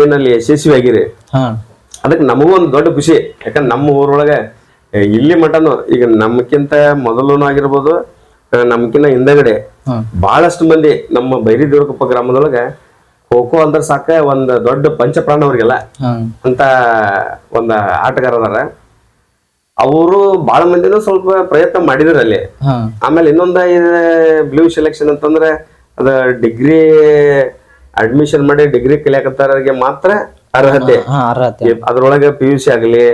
ಏನಲ್ಲಿ ಯಶಸ್ವಿ ಆಗಿರಿ, ಅದಕ್ಕೆ ನಮಗೂ ಒಂದು ದೊಡ್ಡ ಖುಷಿ. ಯಾಕಂದ್ರೆ ನಮ್ಮ ಊರೊಳಗ ಇಲ್ಲಿ ಮಟನು ಈಗ ನಮ್ಕಿಂತ ಮೊದಲು ಆಗಿರ್ಬೋದು, ನಮ್ಕಿಂತ ಹಿಂದಗಡೆ ಬಹಳಷ್ಟು ಮಂದಿ ನಮ್ಮ ಬೈರಿ ದೇವರಕೊಪ್ಪ ಗ್ರಾಮದೊಳಗ ಖೋಖೋ ಅಂದ್ರೆ ಸಾಕ ಒಂದ್ ದೊಡ್ಡ ಪಂಚಪ್ರಾಣ ಅವ್ರಿಗೆಲ್ಲ ಅಂತ ಒಂದ ಆಟಗಾರ ಅದಾರ. ಅವರು ಬಹಳ ಮಂದಿನೂ ಸ್ವಲ್ಪ ಪ್ರಯತ್ನ ಮಾಡಿದ್ರ ಅಲ್ಲಿ. ಆಮೇಲೆ ಇನ್ನೊಂದ ಬ್ಲೂ ಸೆಲೆಕ್ಷನ್ ಅಂತಂದ್ರೆ ಅದ ಡಿಗ್ರಿ ಅಡ್ಮಿಷನ್ ಮಾಡಿ ಡಿಗ್ರಿ ಕಲಿಯಾಕತ್ತಾರಿಗೆ ಮಾತ್ರ ಅರ್ಹತೆ. ಅದ್ರೊಳಗೆ PUC ಆಗ್ಲಿ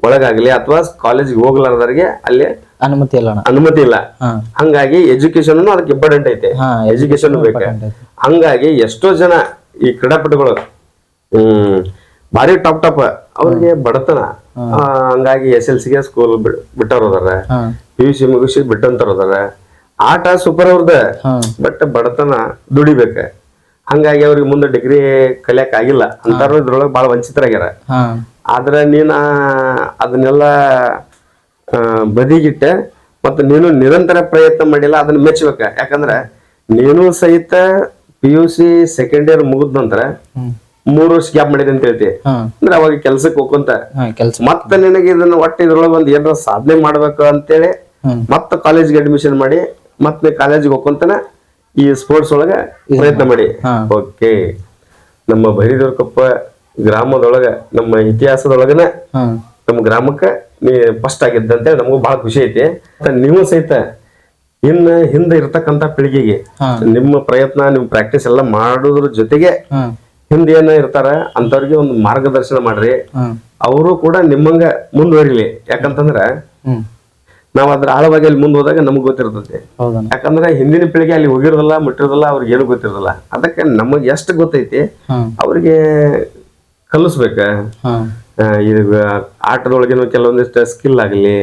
ಒಳಗಾಗ್ಲಿ ಅಥವಾ ಕಾಲೇಜ್ ಹೋಗ್ಲಾರ್ದವ್ರಿಗೆ ಅಲ್ಲಿ ಅನುಮತಿ ಇಲ್ಲ. ಹಂಗಾಗಿ ಎಜುಕೇಶನ್ ಅದಕ್ಕೆ ಇಂಪಾರ್ಟೆಂಟ್ ಐತೆ, ಎಜುಕೇಶನ್ ಬೇಕು. ಹಂಗಾಗಿ ಎಷ್ಟೋ ಜನ ಈ ಕ್ರೀಡಾಪಟುಗಳು ಭಾರಿ ಟಾಪ್ ಅವ್ರಿಗೆ ಬಡತನ. ಹಂಗಾಗಿ SLC ಗೆ ಸ್ಕೂಲ್ ಬಿಟ್ಟವ್ರು ಅದಾರ, PUC ಮುಗಿಸಿ ಬಿಟ್ಟಂತವ್ರು ಅದಾರ. ಆಟ ಸೂಪರ್ ಅವ್ರದ, ಬಟ್ ಬಡತನ ದುಡಿಬೇಕ. ಹಂಗಾಗಿ ಅವ್ರಿಗೆ ಮುಂದೆ ಡಿಗ್ರಿ ಕಲಿಯಕ್ ಆಗಿಲ್ಲ ಅಂತಾರು ಇದ್ರೊಳಗೆ ಬಹಳ ವಂಚಿತರಾಗ್ಯಾರ. ಆದ್ರೆ ನೀನ ಅದನ್ನೆಲ್ಲ ಬದಿಗಿಟ್ಟೆ ಮತ್ತು ನೀನು ನಿರಂತರ ಪ್ರಯತ್ನ ಮಾಡಿಲ್ಲ, ಅದನ್ನ ಮೆಚ್ಚಬೇಕ. ಯಾಕಂದ್ರೆ ನೀನು ಸಹಿತ PUC ಸೆಕೆಂಡ್ ಇಯರ್ ಮುಗಿದ ನಂತರ 3 ವರ್ಷ ಗ್ಯಾಪ್ ಮಾಡಿದೆ ಅಂತ ಹೇಳ್ತಿ. ಅಂದ್ರೆ ಅವಾಗ ಕೆಲ್ಸಕ್ಕೆ ಹೋಗ್ಕೊಂತ ಮತ್ತೆ ನಿನಗೆ ಇದನ್ನ ಒಟ್ಟು ಇದ್ರೊಳಗೆ ಒಂದ್ ಏನಾರ ಸಾಧನೆ ಮಾಡ್ಬೇಕು ಅಂತೇಳಿ ಮತ್ತೆ ಕಾಲೇಜ್ಗೆ ಅಡ್ಮಿಷನ್ ಮಾಡಿ ಮತ್ತೆ ಕಾಲೇಜಿಗೆ ಹೋಗ್ಕೊಂತನ ಈ ಸ್ಪೋರ್ಟ್ಸ್ ಒಳಗ ಪ್ರಯತ್ನ ಮಾಡಿ. ಓಕೆ, ನಮ್ಮ ಬೈರಿ ದೇವರಕೊಪ್ಪ ಗ್ರಾಮದೊಳಗ ನಮ್ಮ ಇತಿಹಾಸದೊಳಗನ ನಮ್ಮ ಗ್ರಾಮಕ್ಕ ನೀ ಫಸ್ಟ್ ಆಗಿದ್ದಂತೆ ನಮಗೂ ಬಹಳ ಖುಷಿ ಐತಿ. ನೀವು ಸಹಿತ ಇನ್ನ ಹಿಂದೆ ಇರ್ತಕ್ಕಂತ ಪೀಳಿಗೆಗೆ ನಿಮ್ಮ ಪ್ರಯತ್ನ, ನಿಮ್ ಪ್ರಾಕ್ಟೀಸ್ ಎಲ್ಲ ಮಾಡೋದ್ರ ಜೊತೆಗೆ ಹಿಂದೆ ಏನ ಇರ್ತಾರ ಅಂತವ್ರಿಗೆ ಒಂದು ಮಾರ್ಗದರ್ಶನ ಮಾಡ್ರಿ. ಅವರು ಕೂಡ ನಿಮ್ಮಂಗ ಮುಂದುವರಿಲಿ. ಯಾಕಂತಂದ್ರ ನಾವ್ ಅದ್ರ ಆಳವಾಗಿ ಅಲ್ಲಿ ಮುಂದ್ ಹೋದಾಗ ನಮಗ್ ಗೊತ್ತಿರ್ತೈತಿ. ಯಾಕಂದ್ರೆ ಹಿಂದಿನ ಪೀಳಿಗೆ ಅಲ್ಲಿ ಹೋಗಿರೋದಿಲ್ಲ, ಮುಟ್ಟಿರೋದಿಲ್ಲ, ಅವ್ರಿಗೆ ಏನು ಗೊತ್ತಿರೋದಿಲ್ಲ. ಅದಕ್ಕೆ ನಮಗ್ ಎಷ್ಟು ಗೊತ್ತೈತಿ ಅವ್ರಿಗೆ ಕಲಿಸ್ಬೇಕ. ಈಗ ಆಟದೊಳಗೇನು ಕೆಲವೊಂದಿಷ್ಟು ಸ್ಕಿಲ್ ಆಗ್ಲಿ,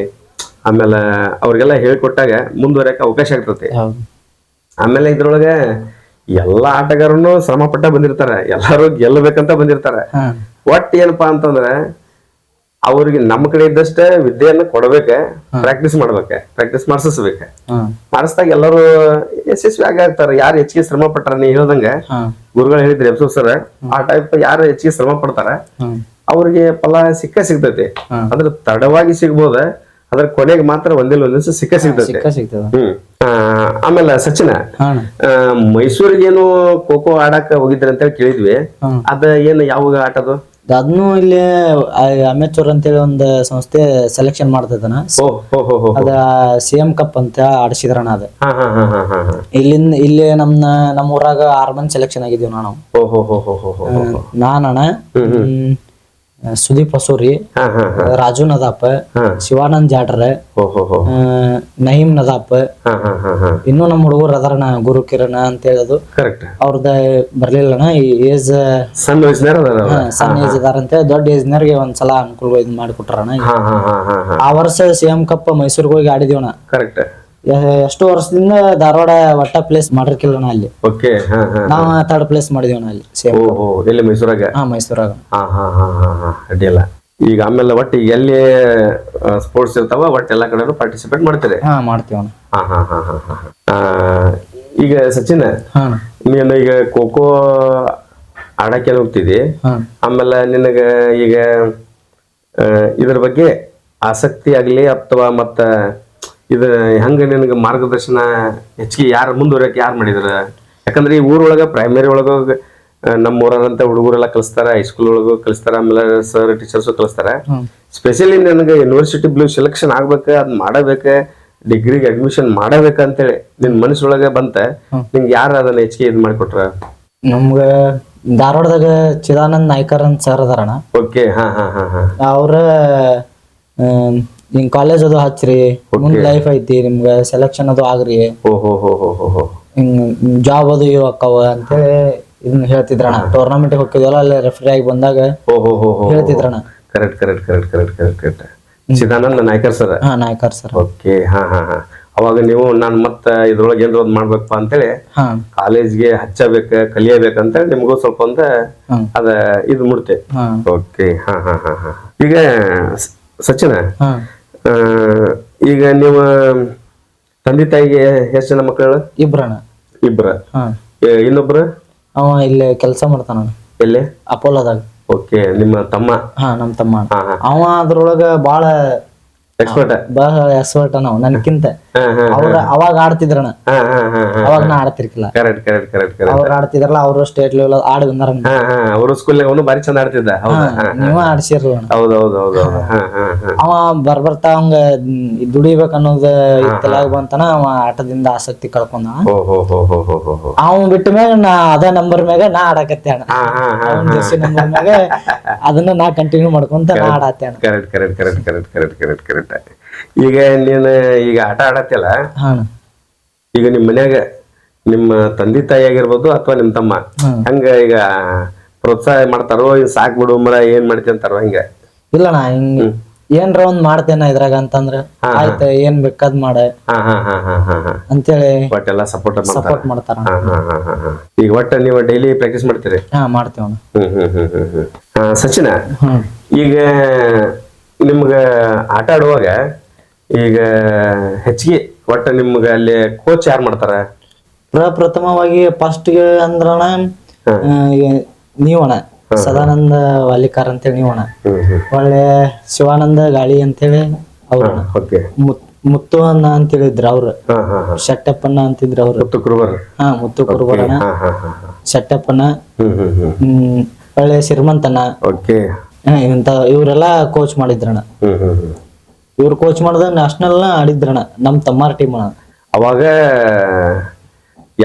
ಆಮೇಲೆ ಅವ್ರಿಗೆಲ್ಲ ಹೇಳ್ಕೊಟ್ಟಾಗ ಮುಂದುವರಿಯಕ್ಕೆ ಅವಕಾಶ ಆಗ್ತೈತಿ. ಆಮೇಲೆ ಇದ್ರೊಳಗೆ ಎಲ್ಲಾ ಆಟಗಾರನು ಶ್ರಮ ಪಟ್ಟ ಬಂದಿರ್ತಾರ, ಎಲ್ಲಾರು ಗೆಲ್ಲಬೇಕಂತ ಬಂದಿರ್ತಾರ. ಒಟ್ಟು ಏನಪ್ಪಾ ಅಂತಂದ್ರೆ ಅವ್ರಿಗೆ ನಮ್ಮ ಕಡೆ ಇದ್ದಷ್ಟೇ ವಿದ್ಯೆಯನ್ನ ಕೊಡ್ಬೇಕ, ಪ್ರಾಕ್ಟೀಸ್ ಮಾಡ್ಬೇಕ, ಪ್ರಾಕ್ಟೀಸ್ ಮಾಡಿಸ್ಬೇಕ. ಮಾಡಿಸ್ದಾಗ ಎಲ್ಲರೂ ಯಶಸ್ವಿ ಆಗ್ತಾರ. ಯಾರು ಹೆಚ್ಚಿಗೆ ಶ್ರಮ ಪಟ್ಟಾರ, ನೀ ಹೇಳ್ದಂಗ ಗುರುಗಳು ಹೇಳಿದ್ರಿ ಎಬ್ಸೋ ಸರ್, ಆ ಟೈಪ್ ಯಾರು ಹೆಚ್ಚಿಗೆ ಶ್ರಮ ಪಡ್ತಾರ ಅವ್ರಿಗೆ ಫಲ ಸಿಗ್ತೈತಿ. ಅದ್ರ ತಡವಾಗಿ ಸಿಗ್ಬೋದ, ಅದ್ರ ಕೊನೆಗೆ ಮಾತ್ರ ಒಂದಿಲ್ಲ ಒಂದಿವ್ಸ ಸಿಗ್ತೈತಿ. ಆಮೇಲೆ ಸಚಿನ, ಮೈಸೂರಿಗೇನು ಖೋಖೋ ಆಡಾಕ ಹೋಗಿದ್ರಿ ಅಂತ ಕೇಳಿದ್ವಿ. ಅದ ಏನ್ ಯಾವಾಗ ಆಟದು? ಅದನ್ನು ಇಲ್ಲಿ ಅಮೆಚೂರ್ ಅಂತೇಳಿ ಒಂದು ಸಂಸ್ಥೆ ಸೆಲೆಕ್ಷನ್ ಮಾಡ್ತದನ. ಅದ CM ಕಪ್ ಅಂತ ಆಡಿಸಿದ್ರಣ. ಅದ ಇಲ್ಲಿ ನಮ್ಮ ಊರಾಗ 6 ಮಂದಿ ಸೆಲೆಕ್ಷನ್ ಆಗಿದೀವಿ ನಾವು. ನಾನಣ್ಣ, ಸುದೀಪ್ ಹೊಸೂರಿ, ರಾಜು ನದಾಪ್, ಶಿವಾನಂದ್ ಜಾಡ್ರ, ನಹೀಮ್ ನದಾಪ್, ಇನ್ನು ನಮ್ಮ ಹುಡುಗರು ಅದಾರಣ, ಗುರು ಕಿರಣ್ ಅಂತ ಹೇಳೋದು. ಅವ್ರದ ಬರ್ಲಿಲ್ಲಣ್ಣ. ಏಜ್ ಸಣ್ಣ ಏಜ್ ಅದಾರಂತೆ. ದೊಡ್ಡ ಏಜ್ನವ್ರಿಗೆ ಒಂದ್ಸಲ ಅನುಕೂಲ ಇದ್ ಮಾಡಿಕೊಟ್ರಣ. ಆ ವರ್ಷ CM ಕಪ್ ಮೈಸೂರಿಗೆ ಹೋಗಿ ಆಡಿದೀವಣ್ಣ. ಎಷ್ಟೋ ವರ್ಷದಿಂದ ಧಾರವಾಡ ಒಟ್ಟ ಪ್ಲೇಸ್ ಮಾಡಿರ್ಕಿಲ್ಲಣ್ಣ ಅಲ್ಲಿ. ನಾವ್ 3rd ಪ್ಲೇಸ್ ಮಾಡಿದೀವಣ್ಣ ಅಲ್ಲಿ ಮೈಸೂರಾಗ. ಮೈಸೂರಾಗ ಅಡ್ಡಿಲ್ಲ. ಈಗ ಆಮೇಲೆ ಒಟ್ಟು ಎಲ್ಲಿ ಸ್ಪೋರ್ಟ್ಸ್ ಇರ್ತಾವ ಒಟ್ಟು ಎಲ್ಲಾ ಕಡೆ ಪಾರ್ಟಿಸಿಪೇಟ್ ಮಾಡ್ತೀರಿ? ಮಾಡ್ತೀವಣ್ಣ. ಈಗ ಸಚಿನ್, ನೀನು ಈಗ ಖೋಖೋ ಆಡಕ್ಕೆ ಹೋಗ್ತಿದಿ, ಆಮೇಲೆ ನಿನಗ ಈಗ ಇದ್ರ ಬಗ್ಗೆ ಆಸಕ್ತಿ ಆಗ್ಲಿ ಅಥವಾ ಮತ್ತ ಇದ ಹೆಂಗ ನಿನಗ ಮಾರ್ಗದರ್ಶನ ಹೆಚ್ಚಿಗೆ ಯಾರು ಮುಂದುವರಿಯಕ್ಕೆ ಯಾರು ಮಾಡಿದ್ರ? ಯಾಕಂದ್ರೆ ಈ ಊರೊಳಗ ಪ್ರೈಮರಿ ಒಳಗ ನಮ್ಮ ಊರಂತ ಹುಡುಗರೆಲ್ಲ ಕಲಿಸ್ತಾರ, ಹೈಸ್ಕೂಲ್ ಒಳಗೂ ಕಲಿಸ್ತಾರ, ಆಮೇಲೆ ಸರ್ ಟೀಚರ್ಸ್ ಕಲಿಸ್ತಾರ. ಸ್ಪೆಷಲಿ ನನಗೆ ಯೂನಿವರ್ಸಿಟಿ ಬ್ಲೂ ಸೆಲೆಕ್ಷನ್ ಆಗ್ಬೇಕ, ಅದ್ ಮಾಡಬೇಕ, ಡಿಗ್ರಿಗೆ ಅಡ್ಮಿಷನ್ ಮಾಡಬೇಕಂತೇಳಿ ನಿನ್ ಮನಸ್ಸೊಳಗೆ ಬಂತ, ನಿಂಗೆ ಯಾರು ಅದನ್ನ ಹೆಚ್ಚಿಗೆ ಇದ್ ಮಾಡಿಕೊಟ್ರ? ನಮ್ಗ ಧಾರವಾಡದಾಗ ಚಿದಾನಂದ್ ನಾಯ್ಕರ್ ಅಂತ ಸರ್ ಅದಾರಣ. ಓಕೆ. ಹಾ ಹಾ ಹಾ ಹಾ. ಅವ್ರ ಹಿಂಗ್ ಕಾಲೇಜ್ ಅದು ಹಚ್ರಿ, ಮುಂದ್ ಲೈಫ್ ಐತಿ ನಿಮ್ಗ, ಸೆಲೆಕ್ಷನ್ ಅದು ಆಗ್ರಿ, ಹಿಂಗ್ ಜಾಬ್ ಅದು ಇವ್ ಅಕ್ಕವ ಅಂತೇಳಿ ಇದನ್ನ ಹೇಳ್ತಿದ್ರಣ. ಟೂರ್ನಮೆಂಟ್ ಹೋಗಿದ್ವಲ್ಲ ಅಲ್ಲಿ ರೆಫ್ರಿ ಆಗಿ ಬಂದಾಗ ಹೇಳ್ತಿದ್ರಣ. Correct correct correct correct correct correct. Chidananda Naikar sir. ಹಾ ನಾಯ್ಕರ್ ಸರ್. ಓಕೆ. ಹಾ ಹಾ ಹಾ. ಅವಾಗ ನೀವು ನಾನ್ ಮತ್ತ ಇದ್ರೊಳಗೆ ಏನ್ರ ಒಂದ್ ಮಾಡ್ಬೇಕಪ್ಪ ಅಂತೇಳಿ ಕಾಲೇಜ್ಗೆ ಹಚ್ಚಬೇಕ ಕಲಿಯಬೇಕಂತೇಳಿ ನಿಮ್ಗೂ ಸ್ವಲ್ಪ ಒಂದ ಅದ ಇದು ಮುಡ್ತೆ. ಓಕೆ. ಹಾ ಹಾ ಹಾ ಹಾ. ಈಗ ಸಚಿನ, ಈಗ ನೀವು ತಂದೆ ತಾಯಿಗೆ ಎಷ್ಟು ಜನ ಮಕ್ಕಳು? ಇಬ್ರಣ. ಇಬ್ರ. ಇನ್ನೊಬ್ರು ಅವ ಇಲ್ಲಿ ಕೆಲಸ ಮಾಡ್ತಾನ. ಎಲ್ಲಿ? ಅಪೋಲೋದಾಗ. ಓಕೆ. ನಿಮ್ಮ ತಮ್ಮ? ಹಾ ನಮ್ ತಮ್ಮ. ಅವ ಅದ್ರೊಳಗ ಬಾಳ ಎಕ್ಸ್ಪರ್ಟ್ ನಾವು ನನ್ಕಿಂತ. ಅವಾಗ ಆಡ್ತಿದ್ರಣ, ಅವಾಗ ನಾ ಆಡ್ತಿರ್ಕಿಲ್ಲ. Correct correct correct. ಅವ್ರು ಆಡ್ತಿದ್ರಲ್ಲ, ಅವರು ಸ್ಟೇಟ್ ಲೆವೆಲ್ ಆಡಿ ಬಂದಾರ. ಅವರು ಸ್ಕೂಲ್ ಅವನು ಬಾರಿ ಚಂದ ಆಡ್ತಿದ್ದ. ನೀವ ಆಡ್ಸಿರ್ಲ. ಹೌದೌದೌದು. ಅವ ಬರ್ಬರ್ತಾ ಅವಂಗ ದುಡಿಬೇಕ ಅನ್ನೋದ ತಲೆಯಾಗ ಬಂತಾನ. ಅವ ಆಟದಿಂದ ಆಸಕ್ತಿ ಕಳ್ಕೊಂಡ. ಅವ ಬಿಟ್ಟ ಮ್ಯಾಗ ನಾ ಅದ ನಂಬರ್ ಮ್ಯಾಗ ನಾ ಆಡಕತ್ತೆ ಅಣ್ಣ. ನಂಬರ್ ಮ್ಯಾಗ ಅದನ್ನ ನಾ ಕಂಟಿನ್ಯೂ ಮಾಡ್ಕೊಂತ ನಾ ಆಡತ್ತೆ ಅಣ್ಣ. Correct correct correct correct correct correct correct. ಈಗ ನೀನು ಈಗ ಆಟ ಆಡತ್ತಿಲ್ಲ, ಈಗ ನಿಮ್ ಮನ್ಯಾಗ ನಿಮ್ಮ ತಂದೆ ತಾಯಿ ಆಗಿರ್ಬೋದು ಅಥವಾ ನಿಮ್ ತಮ್ಮ ಹಂಗ ಈಗ ಪ್ರೋತ್ಸಾಹ ಮಾಡ್ತಾರೋ, ಸಾಕ್ ಬಿಡು ಮರ ಏನ್ ಮಾಡ್ತಿ ಅಂತಾರೋ ಹಿಂಗ? ಇಲ್ಲಣ್ಣ, ಹಿಂಗ ಏನ್ರ ಒಂದ್ ಮಾಡ್ತೇನ ಇದ್ರಾಗ ಅಂತಂದ್ರ ಆಯ್ತ ಏನ್ ಬೇಕಾದ್ ಮಾಡ ಅಂತೇಳಿ ಒಟ್ಟೆಲ್ಲ ಸಪೋರ್ಟ್ ಮಾಡ್ತಾರ. ಈಗ ಒಟ್ಟ ನೀವು ಡೈಲಿ ಪ್ರಾಕ್ಟೀಸ್ ಮಾಡ್ತೀರಿ? ಹಾ ಮಾಡ್ತೇವಣ್ಣ. ಸಚಿನ, ಈಗ ನಿಮ್ಗ ಆಟ ಆಡುವಾಗ ಈಗ ಹೆಚ್ಚಿಗೆ ಒಟ್ಟ ನಿಮ್ಗ ಅಲ್ಲಿ ಕೋಚ್ ಯಾರು ಮಾಡ್ತಾರ? ಪ್ರಥಮವಾಗಿ ಫಸ್ಟ್ಗೆ ಅಂದ್ರಣ ನೀವಣ ಸದಾನಂದ ವಾಲಿಕಾರ್ ಅಂತೇಳಿ ನೀವಣ, ಒಳ್ಳೆ ಶಿವಾನಂದ ಗಾಳಿ ಅಂತೇಳಿ ಅವ್ರ, ಮುತ್ತು ಅನ್ನ ಅಂತೇಳಿದ್ರ ಅವ್ರು, ಶೆಟ್ಟಪ್ಪಣ್ಣ ಅಂತಿದ್ರ ಅವ್ರು. ಮುತ್ತು ಕುರುಬರಣ, ಶೆಟ್ಟಪ್ಪಣ್ಣ, ಒಳ್ಳೆ ಶ್ರೀಮಂತಣ್ಣ, ಇಂತ ಇವರೆಲ್ಲ ಕೋಚ್ ಮಾಡಿದ್ರಣ. ಇವ್ರು ಕೋಚ್ ಮಾಡಿದಾಗ ನ್ಯಾಷನಲ್ ಆಡಿದ್ರಣ ನಮ್ ತಮ್ಮಾರ ಟೀಮ್ ಅಣ್ಣ. ಅವಾಗ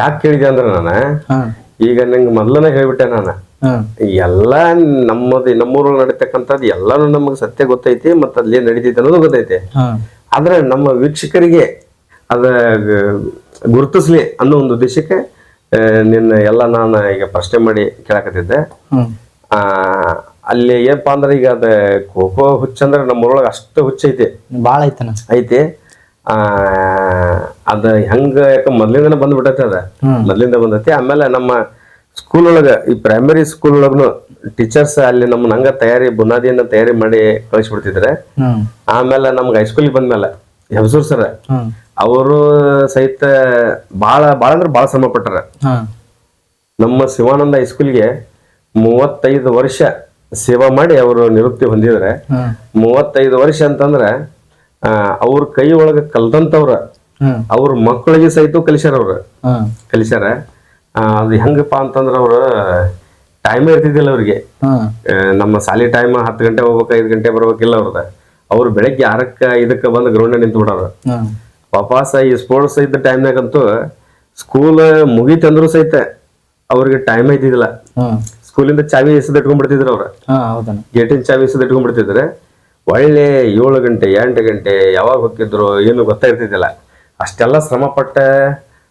ಯಾಕೆ ಕೇಳಿದೆ ಅಂದ್ರ ಈಗ ನಂಗೆ ಮೊದ್ಲನೇ ಹೇಳ್ಬಿಟ್ಟೆ ನಾನು, ಎಲ್ಲಾ ನಮ್ಮೂರಲ್ಲಿ ನಡೀತಕ್ಕಂಥದ್ದು ಎಲ್ಲಾನು ನಮಗ್ ಸತ್ಯ ಗೊತ್ತೈತಿ, ಮತ್ತ ಅಲ್ಲಿ ಏನ್ ನಡೀತೈತಿ ಅನ್ನೋದು ಗೊತ್ತೈತಿ. ಆದ್ರೆ ನಮ್ಮ ವೀಕ್ಷಕರಿಗೆ ಅದ ಗುರುತಿಸ್ಲಿ ಅನ್ನೋ ಒಂದು ಉದ್ದೇಶಕ್ಕೆ ನಿನ್ನ ಎಲ್ಲ ನಾನು ಈಗ ಪ್ರಶ್ನೆ ಮಾಡಿ ಕೇಳಕತ್ತಿದ್ದೆ. ಅಲ್ಲಿ ಏನಪ್ಪಾ ಅಂದ್ರೆ ಈಗ ಅದ ಖೋಖೋ ಹುಚ್ಚಂದ್ರ ನಮ್ಮೂರೊಳಗ ಅಷ್ಟು ಹುಚ್ಚೈತಿ, ಬಾಳ ಐತಿ. ಅದ ಹೆಂಗ ಯಾಕ ಮೊದ್ಲಿಂದನ ಬಂದ್ಬಿಟ್ಟೈತಿ, ಅದ ಮೊದ್ಲಿಂದ ಬಂದೈತಿ. ಆಮೇಲೆ ನಮ್ಮ ಸ್ಕೂಲ್ ಒಳಗ, ಈ ಪ್ರೈಮರಿ ಸ್ಕೂಲ್ ಒಳಗನು ಟೀಚರ್ಸ್ ಅಲ್ಲಿ ನಮ್ಮನ್ನ ಹಂಗ ಬುನಾದಿಯನ್ನ ತಯಾರಿ ಮಾಡಿ ಕಳಿಸ್ಬಿಡ್ತಿದ್ರೆ. ಆಮೇಲೆ ನಮ್ಗೆ ಹೈಸ್ಕೂಲ್ ಬಂದ್ಮೇಲೆ ಹೆಬ್ಸೂರ್ ಸರ್ ಅವರು ಸಹಿತ ಬಾಳ ಅಂದ್ರೆ ಬಾಳ ಶ್ರಮ ಪಟ್ಟಾರ. ನಮ್ಮ ಶಿವಾನಂದ ಹೈಸ್ಕೂಲ್ಗೆ 35 ವರ್ಷ ಸೇವಾ ಮಾಡಿ ಅವರು ನಿವೃತ್ತಿ ಹೊಂದಿದ್ರೆ. 35 ವರ್ಷ ಅಂತಂದ್ರ ಅವ್ರ ಕೈ ಒಳಗ ಕಲ್ತಂತವ್ರ ಅವ್ರ ಮಕ್ಕಳಿಗೆ ಸಹಿತ ಕಲಿಸ್ಯಾರ. ಅದು ಹೆಂಗಪ್ಪ ಅಂತಂದ್ರ ಅವ್ರ ಟೈಮ್ ಇರ್ತಿದ್ದಿಲ್ಲ ಅವ್ರಿಗೆ. ನಮ್ಮ ಸಾಲಿ ಟೈಮ್ 10 ಗಂಟೆ ಹೋಗ್ಬೇಕು, 5 ಗಂಟೆ ಬರ್ಬೇಕಿಲ್ಲ ಅವ್ರದ. ಅವ್ರು ಬೆಳಗ್ಗೆ 6ಕ್ಕೆ 5ಕ್ಕೆ ಬಂದು ಗ್ರೌಂಡ್ ನಿಂತು ಬಿಡೋರು. ವಾಪಸ್ ಈ ಸ್ಪೋರ್ಟ್ಸ್ ಇದ್ದ ಟೈಮ್ನಾಗಂತೂ ಸ್ಕೂಲ್ ಮುಗಿತಂದ್ರು ಸಹಿತ ಅವ್ರಿಗೆ ಟೈಮ್ ಐತಿದಿಲ್ಲ. ಸ್ಕೂಲಿಂದ ಚಾವಿ ಇಟ್ಕೊಂಡ್ಬಿಡ್ತಿದ್ರು ಅವ್ರ, ಗೇಟಿನ ಚಾವಿ ಇಟ್ಕೊಂಡ್ಬಿಡ್ತಿದ್ರೆ. ಒಳ್ಳೆ 7 ಗಂಟೆ 8 ಗಂಟೆ ಯಾವಾಗ ಹೋಗಿದ್ರು ಏನು ಗೊತ್ತಾಗ್ತಿದ್ದಿಲ್ಲ. ಅಷ್ಟೆಲ್ಲ ಶ್ರಮ ಪಟ್ಟ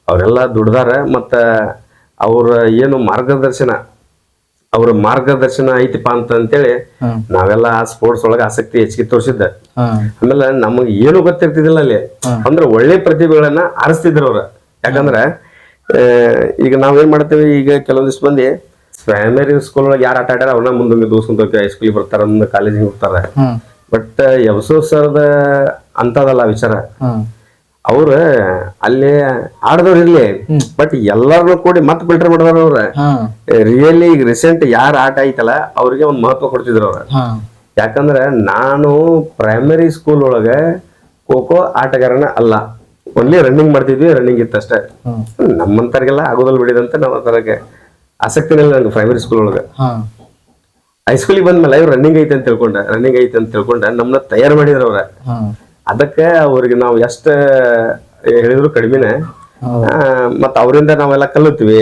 ಅವರೆಲ್ಲ ದುಡ್ದಾರ. ಮತ್ತ ಅವ್ರ ಏನು ಅವ್ರ ಮಾರ್ಗದರ್ಶನ ಐತಿಪಾ ಅಂತೇಳಿ ನಾವೆಲ್ಲ ಸ್ಪೋರ್ಟ್ಸ್ ಒಳಗ ಆಸಕ್ತಿ ಹೆಚ್ಚಿಗೆ ತೋರಿಸಿದ್ದ. ಆಮೇಲೆ ನಮಗ್ ಏನು ಗೊತ್ತಿರ್ತಿದಿಲ್ಲ ಅಲ್ಲಿ, ಅಂದ್ರೆ ಒಳ್ಳೆ ಪ್ರತಿಭೆಗಳನ್ನ ಆರಿಸ್ತಿದ್ರು ಅವ್ರ. ಯಾಕಂದ್ರ ಈಗ ನಾವೇನ್ ಮಾಡ್ತೇವೆ, ಈಗ ಕೆಲವೊಂದಿಷ್ಟು ಮಂದಿ ಪ್ರೈಮರಿ ಸ್ಕೂಲ್ ಒಳಗೆ ಯಾರು ಆಟ ಆಡ್ಯಾರ ಅವ್ರನ್ನ ಮುಂದೆ ದೂಸ್ಕೊಂತ ಹೈಸ್ಕೂಲಿಗೆ ಬರ್ತಾರ, ಮುಂದೆ ಕಾಲೇಜಿಗೆ ಹೋಗ್ತಾರ. ಬಟ್ ಯಬಸೂರ್ ಸರ್ದ ಅಂತದಲ್ಲ ವಿಚಾರ. ಅವ್ರ ಅಲ್ಲಿ ಆಡದವ್ರು ಇರ್ಲಿ, ಬಟ್ ಎಲ್ಲಾರನು ಕೂಡಿ ಮತ್ ಫಿಲ್ಟರ್ ಮಾಡಿದಾರ ಅವ್ರ. ರಿಯಲಿ ಈಗ ರೀಸೆಂಟ್ ಯಾರು ಆಟ ಐತಲ್ಲ ಅವ್ರಿಗೆ ಒಂದ್ ಮಹತ್ವ ಕೊಡ್ತಿದ್ರು ಅವ್ರ. ಯಾಕಂದ್ರ ನಾನು ಪ್ರೈಮರಿ ಸ್ಕೂಲ್ ಒಳಗ ಖೋಖೋ ಆಟಗಾರನ ಅಲ್ಲ, ಒನ್ಲಿ ರನ್ನಿಂಗ್ ಮಾಡ್ತಿದ್ವಿ, ರನ್ನಿಂಗ್ ಇತ್ತಷ್ಟೇ. ನಮ್ಮಂತರ್ಗೆಲ್ಲ ಆಗೋದಲ್ ಬಿಡಿದಂತ ನಾವ್ ಅದರಾಗೆ ಆಸಕ್ತಿನಿಲ್ಲ ನಂಗೆ ಪ್ರೈಮರಿ ಸ್ಕೂಲ್ ಒಳಗ. ಹೈಸ್ಕೂಲಿಗೆ ಬಂದ್ಮೇಲೆ ಇವ್ರು ರನ್ನಿಂಗ್ ಐತೆ ಅಂತ ತಿಳ್ಕೊಂಡ ನಮ್ಮನ್ನ ತಯಾರು ಮಾಡಿದ್ರ ಅವ್ರ. ಅದಕ್ಕೆ ಅವ್ರಿಗೆ ನಾವು ಎಷ್ಟ ಹೇಳಿದ್ರು ಕಡಿಮೆನೆ. ಮತ್ತ ಅವರಿಂದ ನಾವೆಲ್ಲ ಕಲಿತ್ವಿ.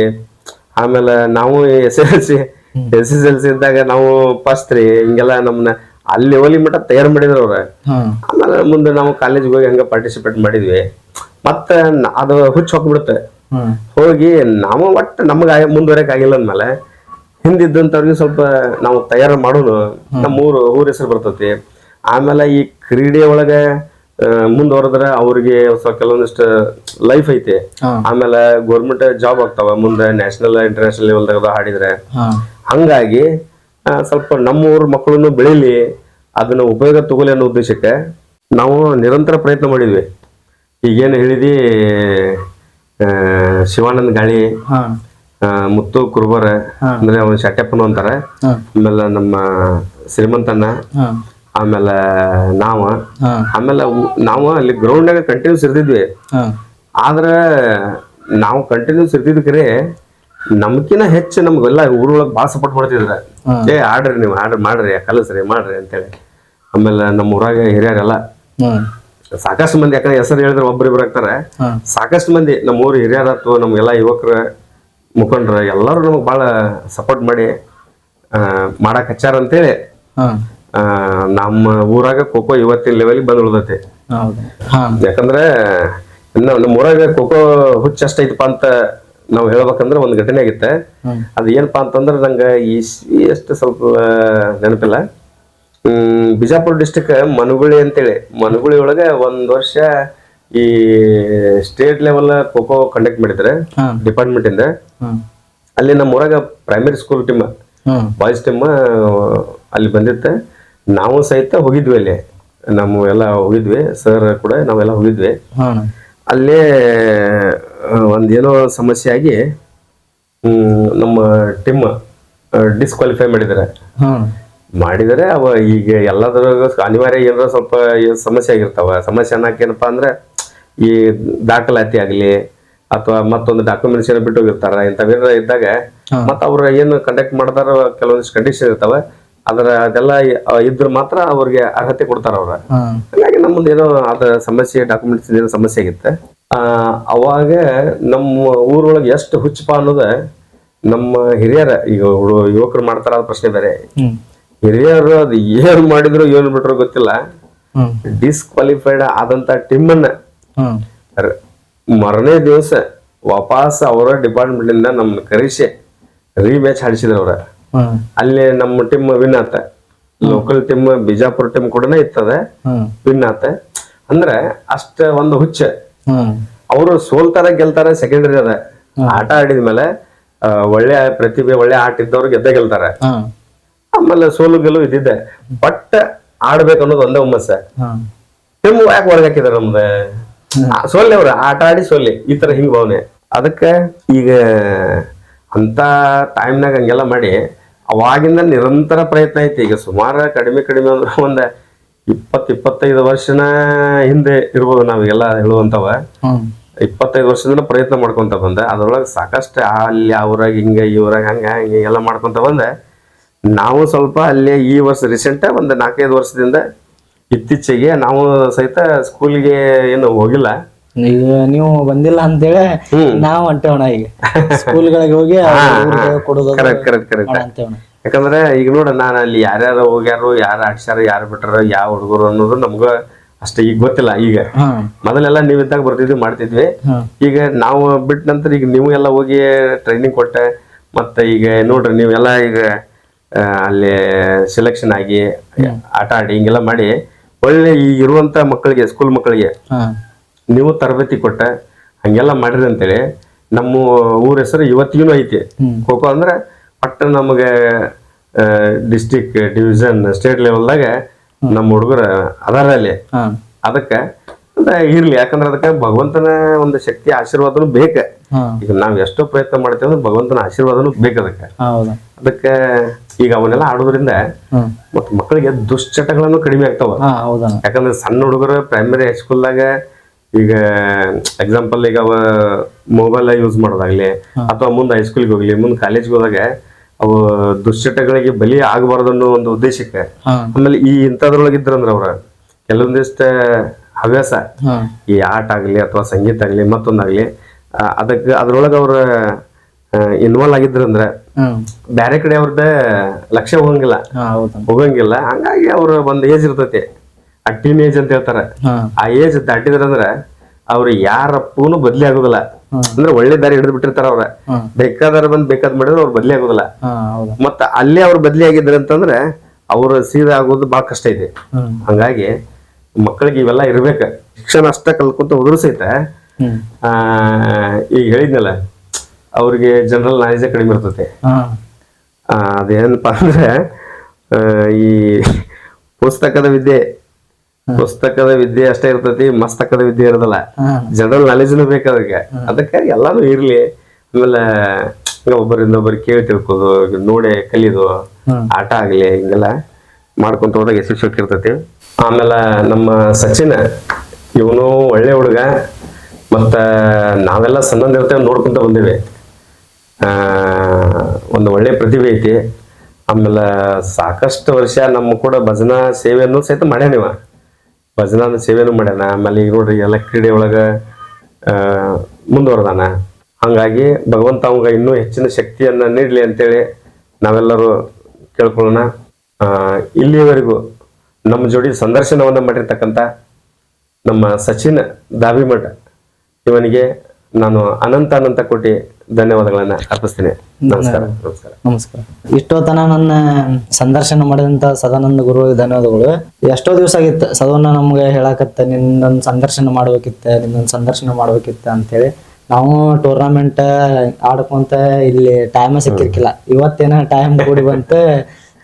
ಆಮೇಲೆ ನಾವು SSLC SSLC ಇದ್ದಾಗ ನಾವು ಫಸ್ಟ್ ರೀ ಹಿಂಗೆಲ್ಲ ನಮ್ನ ಅಲ್ಲಿ ಲೆವೆಲ್ ಮಟ್ಟ ತಯಾರು ಮಾಡಿದ್ರು ಅವ್ರ. ಆಮೇಲೆ ಮುಂದೆ ನಾವು ಕಾಲೇಜ್ಗೆ ಹೋಗಿ ಹಂಗ ಪಾರ್ಟಿಸಿಪೇಟ್ ಮಾಡಿದ್ವಿ. ಮತ್ತೆ ಅದು ಹುಚ್ಚ ಹೋಗ್ಬಿಡುತ್ತೆ. ಹೋಗಿ ನಾವು ಒಟ್ಟು ನಮಗ ಮುಂದುವರೆಕ್ ಆಗಿಲ್ಲ ಅಂದ್ಮೇಲೆ ಹಿಂದಿದ್ದಂತವ್ರಿಗೆ ಸ್ವಲ್ಪ ನಾವು ತಯಾರು ಮಾಡೋನು, ನಮ್ಮ ಊರ ಹೆಸರು ಬರ್ತೈತಿ. ಆಮೇಲೆ ಈ ಕ್ರೀಡೆ ಒಳಗ ಮುಂದುವರೆದ್ರೆ ಅವ್ರಿಗೆ ಕೆಲವೊಂದಿಷ್ಟು ಲೈಫ್ ಐತಿ. ಆಮೇಲೆ ಗೌರ್ಮೆಂಟ್ ಜಾಬ್ ಆಗ್ತಾವ ಮುಂದೆ, ನ್ಯಾಷನಲ್ ಇಂಟರ್ನ್ಯಾಷನಲ್ ಲೆವೆಲ್ದಾಗ ಹಾಡಿದ್ರೆ. ಹಂಗಾಗಿ ಸ್ವಲ್ಪ ನಮ್ಮೂರ್ ಮಕ್ಕಳನ್ನು ಬೆಳಿಲಿ, ಅದನ್ನ ಉಪಯೋಗ ತಗೊಲಿ ಅನ್ನೋ ಉದ್ದೇಶಕ್ಕೆ ನಾವು ನಿರಂತರ ಪ್ರಯತ್ನ ಮಾಡಿದ್ವಿ. ಈಗೇನು ಹೇಳಿದಿ ಶಿವಾನಂದ ಗಾಳಿ, ಮುತ್ತು ಕುರುಬರ ಅಂದ್ರೆ ಅವನು ಶಟ್ಯಪ್ಪನು ಅಂತಾರೆ, ಆಮೇಲೆ ನಮ್ಮ ಶ್ರೀಮಂತಣ್ಣ, ಆಮೇಲೆ ನಾವು ಅಲ್ಲಿ ಗ್ರೌಂಡ್ನಾಗ ಕಂಟಿನ್ಯೂಸ್ ಇರ್ತಿದ್ವಿ. ಆದ್ರ ನಾವು ಕಂಟಿನ್ಯೂಸ್ ಇರ್ತಿದ್ಕರೆ ನಮ್ಕಿನ ಹೆಚ್ಚು ನಮ್ಗೆಲ್ಲ ಊರೊಳಗೆ ಭಾಳ ಸಪೋರ್ಟ್ ಮಾಡ್ತಿದ್ರ. ಆಡ್ರಿ ನೀವು ಆರ್ಡರ್ ಮಾಡ್ರಿ, ಕಲಸ್ರಿ ಮಾಡ್ರಿ ಅಂತೇಳಿ. ಆಮೇಲೆ ನಮ್ಮ ಊರಾಗ ಹಿರಿಯರೆಲ್ಲ ಸಾಕಷ್ಟು ಮಂದಿ, ಯಾಕಂದ್ರೆ ಹೆಸರು ಹೇಳಿದ್ರೆ ಒಬ್ಬರಿಬ್ರು ಆಗ್ತಾರೆ. ಸಾಕಷ್ಟು ಮಂದಿ ನಮ್ಮ ಊರು ಹಿರಿಯರತ್ತು, ನಮ್ಗೆಲ್ಲ ಯುವಕರ ಮುಖಂಡ್ರ ಎಲ್ಲರೂ ನಮಗ್ ಬಾಳ ಸಪೋರ್ಟ್ ಮಾಡಿ ಮಾಡಕ್ ಹಚ್ಚಾರ ಅಂತೇಳಿ ನಮ್ಮ ಊರಾಗ ಖೋಖೋ ಇವತ್ತಿನ ಲೆವೆಲ್ ಬಂದ್ ಉಳ್ದೈತಿ. ಯಾಕಂದ್ರೆ ನಮ್ಮ ಊರಾಗ ಖೋಖೋ ಹುಚ್ಚ ಅಷ್ಟೈತಪ್ಪ ಅಂತ ನಾವ್ ಹೇಳ್ಬೇಕಂದ್ರೆ ಒಂದ್ ಘಟನೆ ಆಗಿತ್ತ. ಅದ್ ಏನಪ್ಪಾ ಅಂತಂದ್ರ ನಂಗ ಎಷ್ಟು ಸ್ವಲ್ಪ ನೆನಪಿಲ್ಲ. ಬಿಜಾಪುರ ಡಿಸ್ಟಿಕ್ ಮನಗುಳಿ ಅಂತೇಳಿ, ಮನಗುಳಿ ಒಳಗ ಒಂದ್ ವರ್ಷ ಈ ಸ್ಟೇಟ್ ಲೆವೆಲ್ ಖೋಖೋ ಕಂಡಕ್ಟ್ ಮಾಡಿದ್ರೆ ಡಿಪಾರ್ಟ್ಮೆಂಟ್ ಇಂದ. ಅಲ್ಲಿ ನಮ್ಮ ಊರಾಗ primary school team, boys team ಅಲ್ಲಿ ಬಂದಿತ್ತೆ. ನಾವು ಸಹಿತ ಹೋಗಿದ್ವಿ, ಅಲ್ಲಿ ನಮ್ಮ ಎಲ್ಲ ಹೋಗಿದ್ವಿ, ಸರ್ ಕೂಡ ನಾವೆಲ್ಲ ಹೋಗಿದ್ವಿ. ಅಲ್ಲೇ ಒಂದೇನೋ ಸಮಸ್ಯೆ ಆಗಿ ನಮ್ಮ ಟೀಮ್ ಡಿಸ್ಕ್ವಾಲಿಫೈ ಮಾಡಿದರೆ ಅವ ಈಗ ಎಲ್ಲದ್ರಾಗ ಅನಿವಾರ್ಯ ಏನಾರ ಸ್ವಲ್ಪ ಸಮಸ್ಯೆ ಆಗಿರ್ತಾವ. ಸಮಸ್ಯೆ ಅನ್ನಕೇನಪ್ಪಾ ಅಂದ್ರೆ ಈ ದಾಖಲಾತಿ ಆಗ್ಲಿ ಅಥವಾ ಮತ್ತೊಂದು ಡಾಕ್ಯುಮೆಂಟ್ಸ್ ಬಿಟ್ಟು ಹೋಗಿರ್ತಾರ, ಇಂಥವೇನ ಇದ್ದಾಗ ಮತ್ತ ಅವ್ರ ಏನು ಕಂಡಕ್ಟ್ ಮಾಡ್ತಾರ ಕೆಲವೊಂದಿಷ್ಟು ಕಂಡೀಷನ್ ಇರ್ತಾವ. ಅದೆಲ್ಲ ಇದ್ರ ಮಾತ್ರ ಅವ್ರಿಗೆ ಅರ್ಹತೆ ಕೊಡ್ತಾರ ಅವ್ರ. ಹಾಗಾಗಿ ನಮ್ಮದು ಏನೋ ಅದ ಸಮಸ್ಯೆ, ಡಾಕ್ಯುಮೆಂಟ್ಸ್ ಏನೋ ಸಮಸ್ಯೆ ಆಗಿತ್ತೆ. ಅವಾಗ ನಮ್ಮ ಊರೊಳಗೆ ಎಷ್ಟು ಹುಚ್ಚಪ್ಪ ಅನ್ನೋದ ನಮ್ಮ ಹಿರಿಯರ, ಈಗ ಯುವಕರು ಮಾಡ್ತಾರ ಅದ್ ಪ್ರಶ್ನೆ ಬೇರೆ. ಹಿರಿಯರು ಅದು ಏನ್ ಮಾಡಿದ್ರು ಏನ್ ಬಿಟ್ರು ಗೊತ್ತಿಲ್ಲ, ಡಿಸ್ಕ್ವಾಲಿಫೈಡ್ ಆದಂತ ಟೀಮ್ ಅನ್ನ ಮರನೇ ದಿವಸ ವಾಪಸ್ ಅವರ ಡಿಪಾರ್ಟ್ಮೆಂಟ್ ಇಂದ ನಮ್ಮನ್ನ ಕರೆಸಿ ರೀಮ್ಯಾಚ್ ಆಡಿಸಿದ್ರು ಅವ್ರ. ಅಲ್ಲಿ ನಮ್ಮ ಟೀಮ್ ವಿನ್ ಆತ. ಲೋಕಲ್ ಟೀಮ್ ಬಿಜಾಪುರ ಟೀಮ್ ಕೂಡ ಇರ್ತದೆ, ವಿನ್ ಆತ. ಅಂದ್ರೆ ಅಷ್ಟ ಒಂದು ಹುಚ್ಚ. ಅವರು ಸೋಲ್ತಾರ ಗೆಲ್ತಾರ ಸೆಕೆಂಡರಿ ಅದ. ಆಟ ಆಡಿದ್ಮೇಲೆ ಒಳ್ಳೆ ಪ್ರತಿಭೆ, ಒಳ್ಳೆ ಆಟ ಇದ್ದವ್ರು ಗೆದ್ದ ಗೆಲ್ತಾರ. ಆಮೇಲೆ ಸೋಲು ಗೆಲುವು ಇದ್ದಿದ್ದೆ, ಬಟ್ ಆಡ್ಬೇಕು ಅನ್ನೋದು ಒಂದೇ ಹುಮ್ಮಸ್ಸ. ಟೀಮ್ ಯಾಕೆ ಹೊರಗೆ ಹಾಕಿದಾರ ನಮ್ದ, ಸೋಲ್ಲಿ ಅವ್ರ ಆಟ ಆಡಿ ಸೋಲ್ಲಿ, ಈ ತರ ಹಿಂಗ್ ಭಾವನೆ. ಅದಕ್ಕ ಈಗ ಅಂತ ಟೈಮ್ನಾಗ ಹಂಗೆಲ್ಲ ಮಾಡಿ ಅವಾಗಿಂದ ನಿರಂತರ ಪ್ರಯತ್ನ ಐತಿ. ಈಗ ಸುಮಾರು ಕಡಿಮೆ ಅಂದ್ರೆ ಒಂದ್ 20-25 ವರ್ಷನ ಹಿಂದೆ ಇರ್ಬೋದು ನಾವಿಗೆಲ್ಲ ಹೇಳುವಂತವ. 25 ವರ್ಷದಿಂದ ಪ್ರಯತ್ನ ಮಾಡ್ಕೊಂತ ಬಂದೆ. ಅದ್ರೊಳಗೆ ಸಾಕಷ್ಟು ಅಲ್ಲಿ ಅವ್ರಾಗ ಹಿಂಗ ಈ ಊರಾಗ ಹಂಗ ಹಿಂಗೆಲ್ಲ ಮಾಡ್ಕೊಂತ ಬಂದೆ. ನಾವು ಸ್ವಲ್ಪ ಅಲ್ಲಿ ಈ ವರ್ಷ ರೀಸೆಂಟ್ ಒಂದು 4-5 ವರ್ಷದಿಂದ ಇತ್ತೀಚೆಗೆ ನಾವು ಸಹಿತ ಸ್ಕೂಲ್ಗೆ ಏನು ಹೋಗಿಲ್ಲ. ಈಗ ನೀವು ಬಂದಿಲ್ಲ ಅಂತೇಳಿ ನಾವ್ ಹೊಂಟೇವಣ ಈಗ ಸ್ಕೂಲ್ಗಳಿಗೆ ಹೋಗಿ ಕೊಡೋದು. ಯಾಕಂದ್ರೆ ಈಗ ನೋಡ, ನಾನು ಅಲ್ಲಿ ಯಾರ್ಯಾರು ಹೋಗ್ಯಾರು, ಯಾರು ಆಡ್ಸ್ಯಾರ, ಯಾರು ಬಿಟ್ಟಾರ, ಯಾವ ಹುಡುಗರು ಅನ್ನೋದು ನಮ್ಗ ಅಷ್ಟೇ ಈಗ ಗೊತ್ತಿಲ್ಲ. ಈಗ ಮೊದಲೆಲ್ಲ ನೀವಿದ್ದಾಗ ಬರ್ತಿದ್ವಿ, ಮಾಡ್ತಿದ್ವಿ. ಈಗ ನಾವು ಬಿಟ್ಟ ನಂತರ ಈಗ ನೀವು ಎಲ್ಲ ಹೋಗಿ ಟ್ರೈನಿಂಗ್ ಕೊಟ್ಟೆ. ಮತ್ತೆ ಈಗ ನೋಡ್ರಿ ನೀವೆಲ್ಲ ಈಗ ಅಲ್ಲಿ ಸೆಲೆಕ್ಷನ್ ಆಗಿ ಆಟ ಆಡಿ ಹಿಂಗೆಲ್ಲ ಮಾಡಿ ಒಳ್ಳೆ ಈಗ ಇರುವಂತ ಮಕ್ಕಳಿಗೆ, ಸ್ಕೂಲ್ ಮಕ್ಕಳಿಗೆ ನೀವು ತರಬೇತಿ ಕೊಟ್ಟ ಹಂಗೆಲ್ಲ ಮಾಡಿರಿ ಅಂತೇಳಿ ನಮ್ಮ ಊರ ಹೆಸರು ಇವತ್ತಿಗೂ ಐತಿ. ಖೋಖೋ ಅಂದ್ರೆ ಪಟ್ಟ ನಮಗೆ ಡಿಸ್ಟಿಕ್, ಡಿವಿಷನ್, ಸ್ಟೇಟ್ ಲೆವೆಲ್ದಾಗ ನಮ್ಮ ಹುಡುಗರ ಅದಾರ ಅಲ್ಲಿ. ಅದಕ್ಕೆ ಇರ್ಲಿ, ಯಾಕಂದ್ರೆ ಅದಕ್ಕೆ ಭಗವಂತನ ಒಂದು ಶಕ್ತಿ ಆಶೀರ್ವಾದನು ಬೇಕ. ಈಗ ನಾವ್ ಎಷ್ಟೋ ಪ್ರಯತ್ನ ಮಾಡ್ತೇವೆ ಅಂದ್ರೆ ಭಗವಂತನ ಆಶೀರ್ವಾದನು ಬೇಕು ಅದಕ್ಕೆ. ಈಗ ಅವನ್ನೆಲ್ಲ ಆಡೋದ್ರಿಂದ ಮತ್ತ ಮಕ್ಕಳಿಗೆ ದುಶ್ಚಟಗಳನ್ನು ಕಡಿಮೆ ಆಗ್ತಾವ. ಯಾಕಂದ್ರೆ ಸಣ್ಣ ಹುಡುಗರು ಪ್ರೈಮರಿ ಹೈಸ್ಕೂಲ್ದಾಗ ಈಗ ಎಕ್ಸಾಂಪಲ್ ಈಗ ಅವ ಮೊಬೈಲ್ ಯೂಸ್ ಮಾಡೋದಾಗ್ಲಿ ಅಥವಾ ಮುಂದೆ ಹೈಸ್ಕೂಲ್ಗೆ ಹೋಗ್ಲಿ, ಮುಂದೆ ಕಾಲೇಜ್ಗೆ ಹೋದಾಗ ಅವು ದುಶ್ಚಟಗಳಿಗೆ ಬಲಿ ಆಗಬಾರ್ದು ಅನ್ನೋ ಒಂದು ಉದ್ದೇಶಕ್ಕೆ. ಆಮೇಲೆ ಈ ಇಂಥದ್ರೊಳಗೆ ಇದ್ರಂದ್ರ ಅವ್ರ ಕೆಲವೊಂದಿಷ್ಟ ಹವ್ಯಾಸ, ಈ ಆಟ ಆಗ್ಲಿ ಅಥವಾ ಸಂಗೀತ ಆಗ್ಲಿ ಮತ್ತೊಂದಾಗ್ಲಿ, ಅದಕ್ಕೆ ಅದ್ರೊಳಗ ಅವ್ರ ಇನ್ವಾಲ್ವ್ ಆಗಿದ್ರಂದ್ರ ಬ್ಯಾರೆ ಕಡೆ ಅವ್ರದ್ದ ಲಕ್ಷ್ಯ ಹೋಗಂಗಿಲ್ಲ ಹಂಗಾಗಿ ಅವ್ರ ಒಂದ್ ಏಜ್ ಇರ್ತೈತಿ ಆ ಟೀನ್ ಏಜ್ ಅಂತ ಹೇಳ್ತಾರ. ಆ ಏಜ್ ದಾಟಿದ್ರಂದ್ರ ಅವ್ರ ಯಾರಪ್ಪೂನು ಬದ್ಲಿ ಆಗುದಿಲ್ಲ. ಅಂದ್ರೆ ಒಳ್ಳೆ ದಾರಿ ಹಿಡಿದು ಬಿಟ್ಟಿರ್ತಾರ ಅವ್ರ. ಬೇಕಾದಾರ ಬಂದ್ ಬೇಕಾದ್ ಮಾಡಿದ್ರೆ ಅವ್ರು ಬದ್ಲಿ ಆಗುದಿಲ್ಲ. ಮತ್ತ ಅಲ್ಲೇ ಅವ್ರು ಬದ್ಲಿ ಆಗಿದ್ರ ಅಂತಂದ್ರೆ ಅವ್ರ ಸೀದಾ ಆಗೋದು ಬಹಳ ಕಷ್ಟ ಐತಿ. ಹಂಗಾಗಿ ಮಕ್ಕಳಿಗೆ ಇವೆಲ್ಲ ಇರ್ಬೇಕ. ಶಿಕ್ಷಣ ಅಷ್ಟ ಕಲ್ಕೊಂತ ಹೋದ್ರು ಸಹಿತ ಈಗ ಹೇಳಿದ್ನಲ್ಲ ಅವ್ರಿಗೆ ಜನರಲ್ ನಾಲೆಜ್ ಕಡಿಮೆ ಇರ್ತೈತಿ. ಅದೇನಪ್ಪಾ ಅಂದ್ರೆ ಈ ಪುಸ್ತಕದ ವಿದ್ಯೆ ಅಷ್ಟೇ ಇರ್ತೈತಿ, ಮಸ್ತಕದ ವಿದ್ಯೆ ಇರೋದಿಲ್ಲ. ಜನರಲ್ ನಾಲೆಜ್ನು ಬೇಕು ಅದಕ್ಕೆ. ಅದಕ್ಕೆ ಎಲ್ಲಾನು ಇರ್ಲಿ. ಆಮೇಲೆ ಒಬ್ಬರಿಂದ ಒಬ್ಬರು ಕೇಳಿ ತಿಳ್ಕೋದು, ನೋಡಿ ಕಲಿಯೋದು, ಆಟ ಆಗ್ಲಿ ಹಿಂಗೆಲ್ಲ ಮಾಡ್ಕೊಂತ ಹೋದಾಗ ಯಶಸ್ವಿ ಇರ್ತೈತಿ. ಆಮೇಲೆ ನಮ್ಮ ಸಚಿನ್ ಇವನು ಒಳ್ಳೆ ಹುಡುಗ. ಮತ್ತ ನಾವೆಲ್ಲ ಸಣ್ಣಂದ ಇರ್ತೇವೆ ನೋಡ್ಕೊಂತ ಬಂದೇವಿ. ಒಂದು ಒಳ್ಳೆ ಪ್ರತಿಭೆ ಐತಿ. ಆಮೇಲೆ ಸಾಕಷ್ಟು ವರ್ಷ ನಮ್ಮ ಕೂಡ ಭಜನಾ ಸೇವೆಯನ್ನು ಸಹಿತ ಮಾಡ್ಯಾನ ಇವ. ಭಜನಾ ಸೇವೆನೂ ಮಾಡ್ಯಾನ. ಆಮೇಲೆ ಈಗ ನೋಡ್ರಿ ಎಲ್ಲ ಕ್ರೀಡೆ ಒಳಗ ಮುಂದುವರೆದಾನ. ಹಂಗಾಗಿ ಭಗವಂತ ಅವಂಗ ಇನ್ನೂ ಹೆಚ್ಚಿನ ಶಕ್ತಿಯನ್ನ ನೀಡ್ಲಿ ಅಂತೇಳಿ ನಾವೆಲ್ಲರೂ ಕೇಳ್ಕೊಳ್ಳೋಣ. ಇಲ್ಲಿಯವರೆಗೂ ನಮ್ಮ ಜೋಡಿ ಸಂದರ್ಶನವನ್ನ ಮಾಡಿರ್ತಕ್ಕಂಥ ನಮ್ಮ ಸಚಿನ್ ದಾಭಿಮಠ ಇವನಿಗೆ ನಾನು ಅನಂತ ಕೋಟಿ ಧನ್ಯವಾದಗಳನ್ನ ಅರ್ಪಿಸ್ತೇನೆ. ನಮಸ್ಕಾರ. ಇಷ್ಟೊತ್ತನ ನನ್ನ ಸಂದರ್ಶನ ಮಾಡಿದಂತ ಸದಾನಂದ ಗುರು ಧನ್ಯವಾದಗಳು. ಎಷ್ಟೋ ದಿವಸ ಆಗಿತ್ತು ಸದವನ್ನ ನಮ್ಗೆ ಹೇಳಕತ್ತ ನಿನ್ನೊಂದು ಸಂದರ್ಶನ ಮಾಡ್ಬೇಕಿತ್ತ ಅಂತೇಳಿ. ನಾವು ಟೂರ್ನಮೆಂಟ್ ಆಡ್ಕೊಂತ ಇಲ್ಲಿ ಟೈಮ್ ಸಿಕ್ಕಿರ್ಕಿಲ್ಲ. ಇವತ್ತೇನ ಟೈಮ್ ಕೂಡಿ ಬಂತ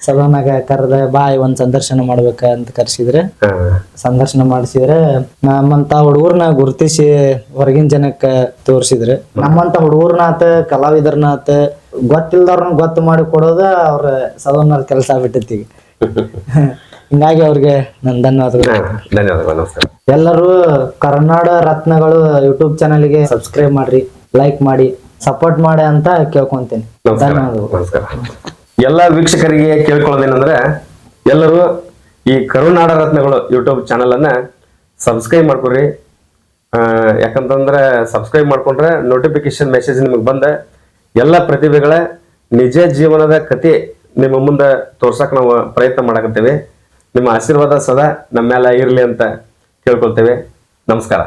ಸದವನಾಗ ಕರೆದ ಬಾಯ್ ಒಂದ್ ಸಂದರ್ಶನ ಮಾಡ್ಬೇಕ ಅಂತ ಕರ್ಸಿದ್ರೆ ಸಂದರ್ಶನ ಮಾಡಿಸಿದ್ರೆ ನಮ್ಮಂತ ಹುಡುಗರ್ನ ಗುರುತಿಸಿ ಹೊರಗಿನ ಜನಕ್ಕ ತೋರ್ಸಿದ್ರೆ ನಮ್ಮಂತ ಹುಡುಗರ್ನಾತ ಕಲಾವಿದರ್ನಾತ ಗೊತ್ತಿಲ್ದವ್ರನ್ನ ಗೊತ್ತು ಮಾಡಿ ಕೊಡೋದ ಅವ್ರ ಸದವನ ಕೆಲಸ ಆಗ್ಬಿಟ್ಟೈತಿ. ಹಿಂಗಾಗಿ ಅವ್ರಿಗೆ ನನ್ ಧನ್ಯವಾದಗಳು. ಎಲ್ಲರೂ ಕರ್ನಾಡ ರತ್ನಗಳು ಯೂಟ್ಯೂಬ್ ಚಾನಲ್ಗೆ ಸಬ್ಸ್ಕ್ರೈಬ್ ಮಾಡ್ರಿ, ಲೈಕ್ ಮಾಡಿ, ಸಪೋರ್ಟ್ ಮಾಡಿ ಅಂತ ಕೇಳ್ಕೊಂತೀನಿ. ಧನ್ಯವಾದಗಳು. ಎಲ್ಲ ವೀಕ್ಷಕರಿಗೆ ಕೇಳ್ಕೊಳ್ಳೋದೇನಂದ್ರೆ ಎಲ್ಲರೂ ಈ ಕರುನಾಡ ರತ್ನಗಳು ಯೂಟ್ಯೂಬ್ ಚಾನಲ್ ಅನ್ನ ಸಬ್ಸ್ಕ್ರೈಬ್ ಮಾಡ್ಕೊಡ್ರಿ. ಯಾಕಂತಂದ್ರೆ ಸಬ್ಸ್ಕ್ರೈಬ್ ಮಾಡ್ಕೊಂಡ್ರೆ ನೋಟಿಫಿಕೇಶನ್ ಮೆಸೇಜ್ ನಿಮಗೆ ಬಂದ ಎಲ್ಲ ಪ್ರತಿಭೆಗಳ ನಿಜ ಜೀವನದ ಕತೆ ನಿಮ್ಮ ಮುಂದೆ ತೋರ್ಸಕ್ ನಾವು ಪ್ರಯತ್ನ ಮಾಡಕತ್ತೇವೆ. ನಿಮ್ಮ ಆಶೀರ್ವಾದ ಸದಾ ನಮ್ಮ ಮೇಲೆ ಇರ್ಲಿ ಅಂತ ಕೇಳ್ಕೊಳ್ತೇವೆ. ನಮಸ್ಕಾರ.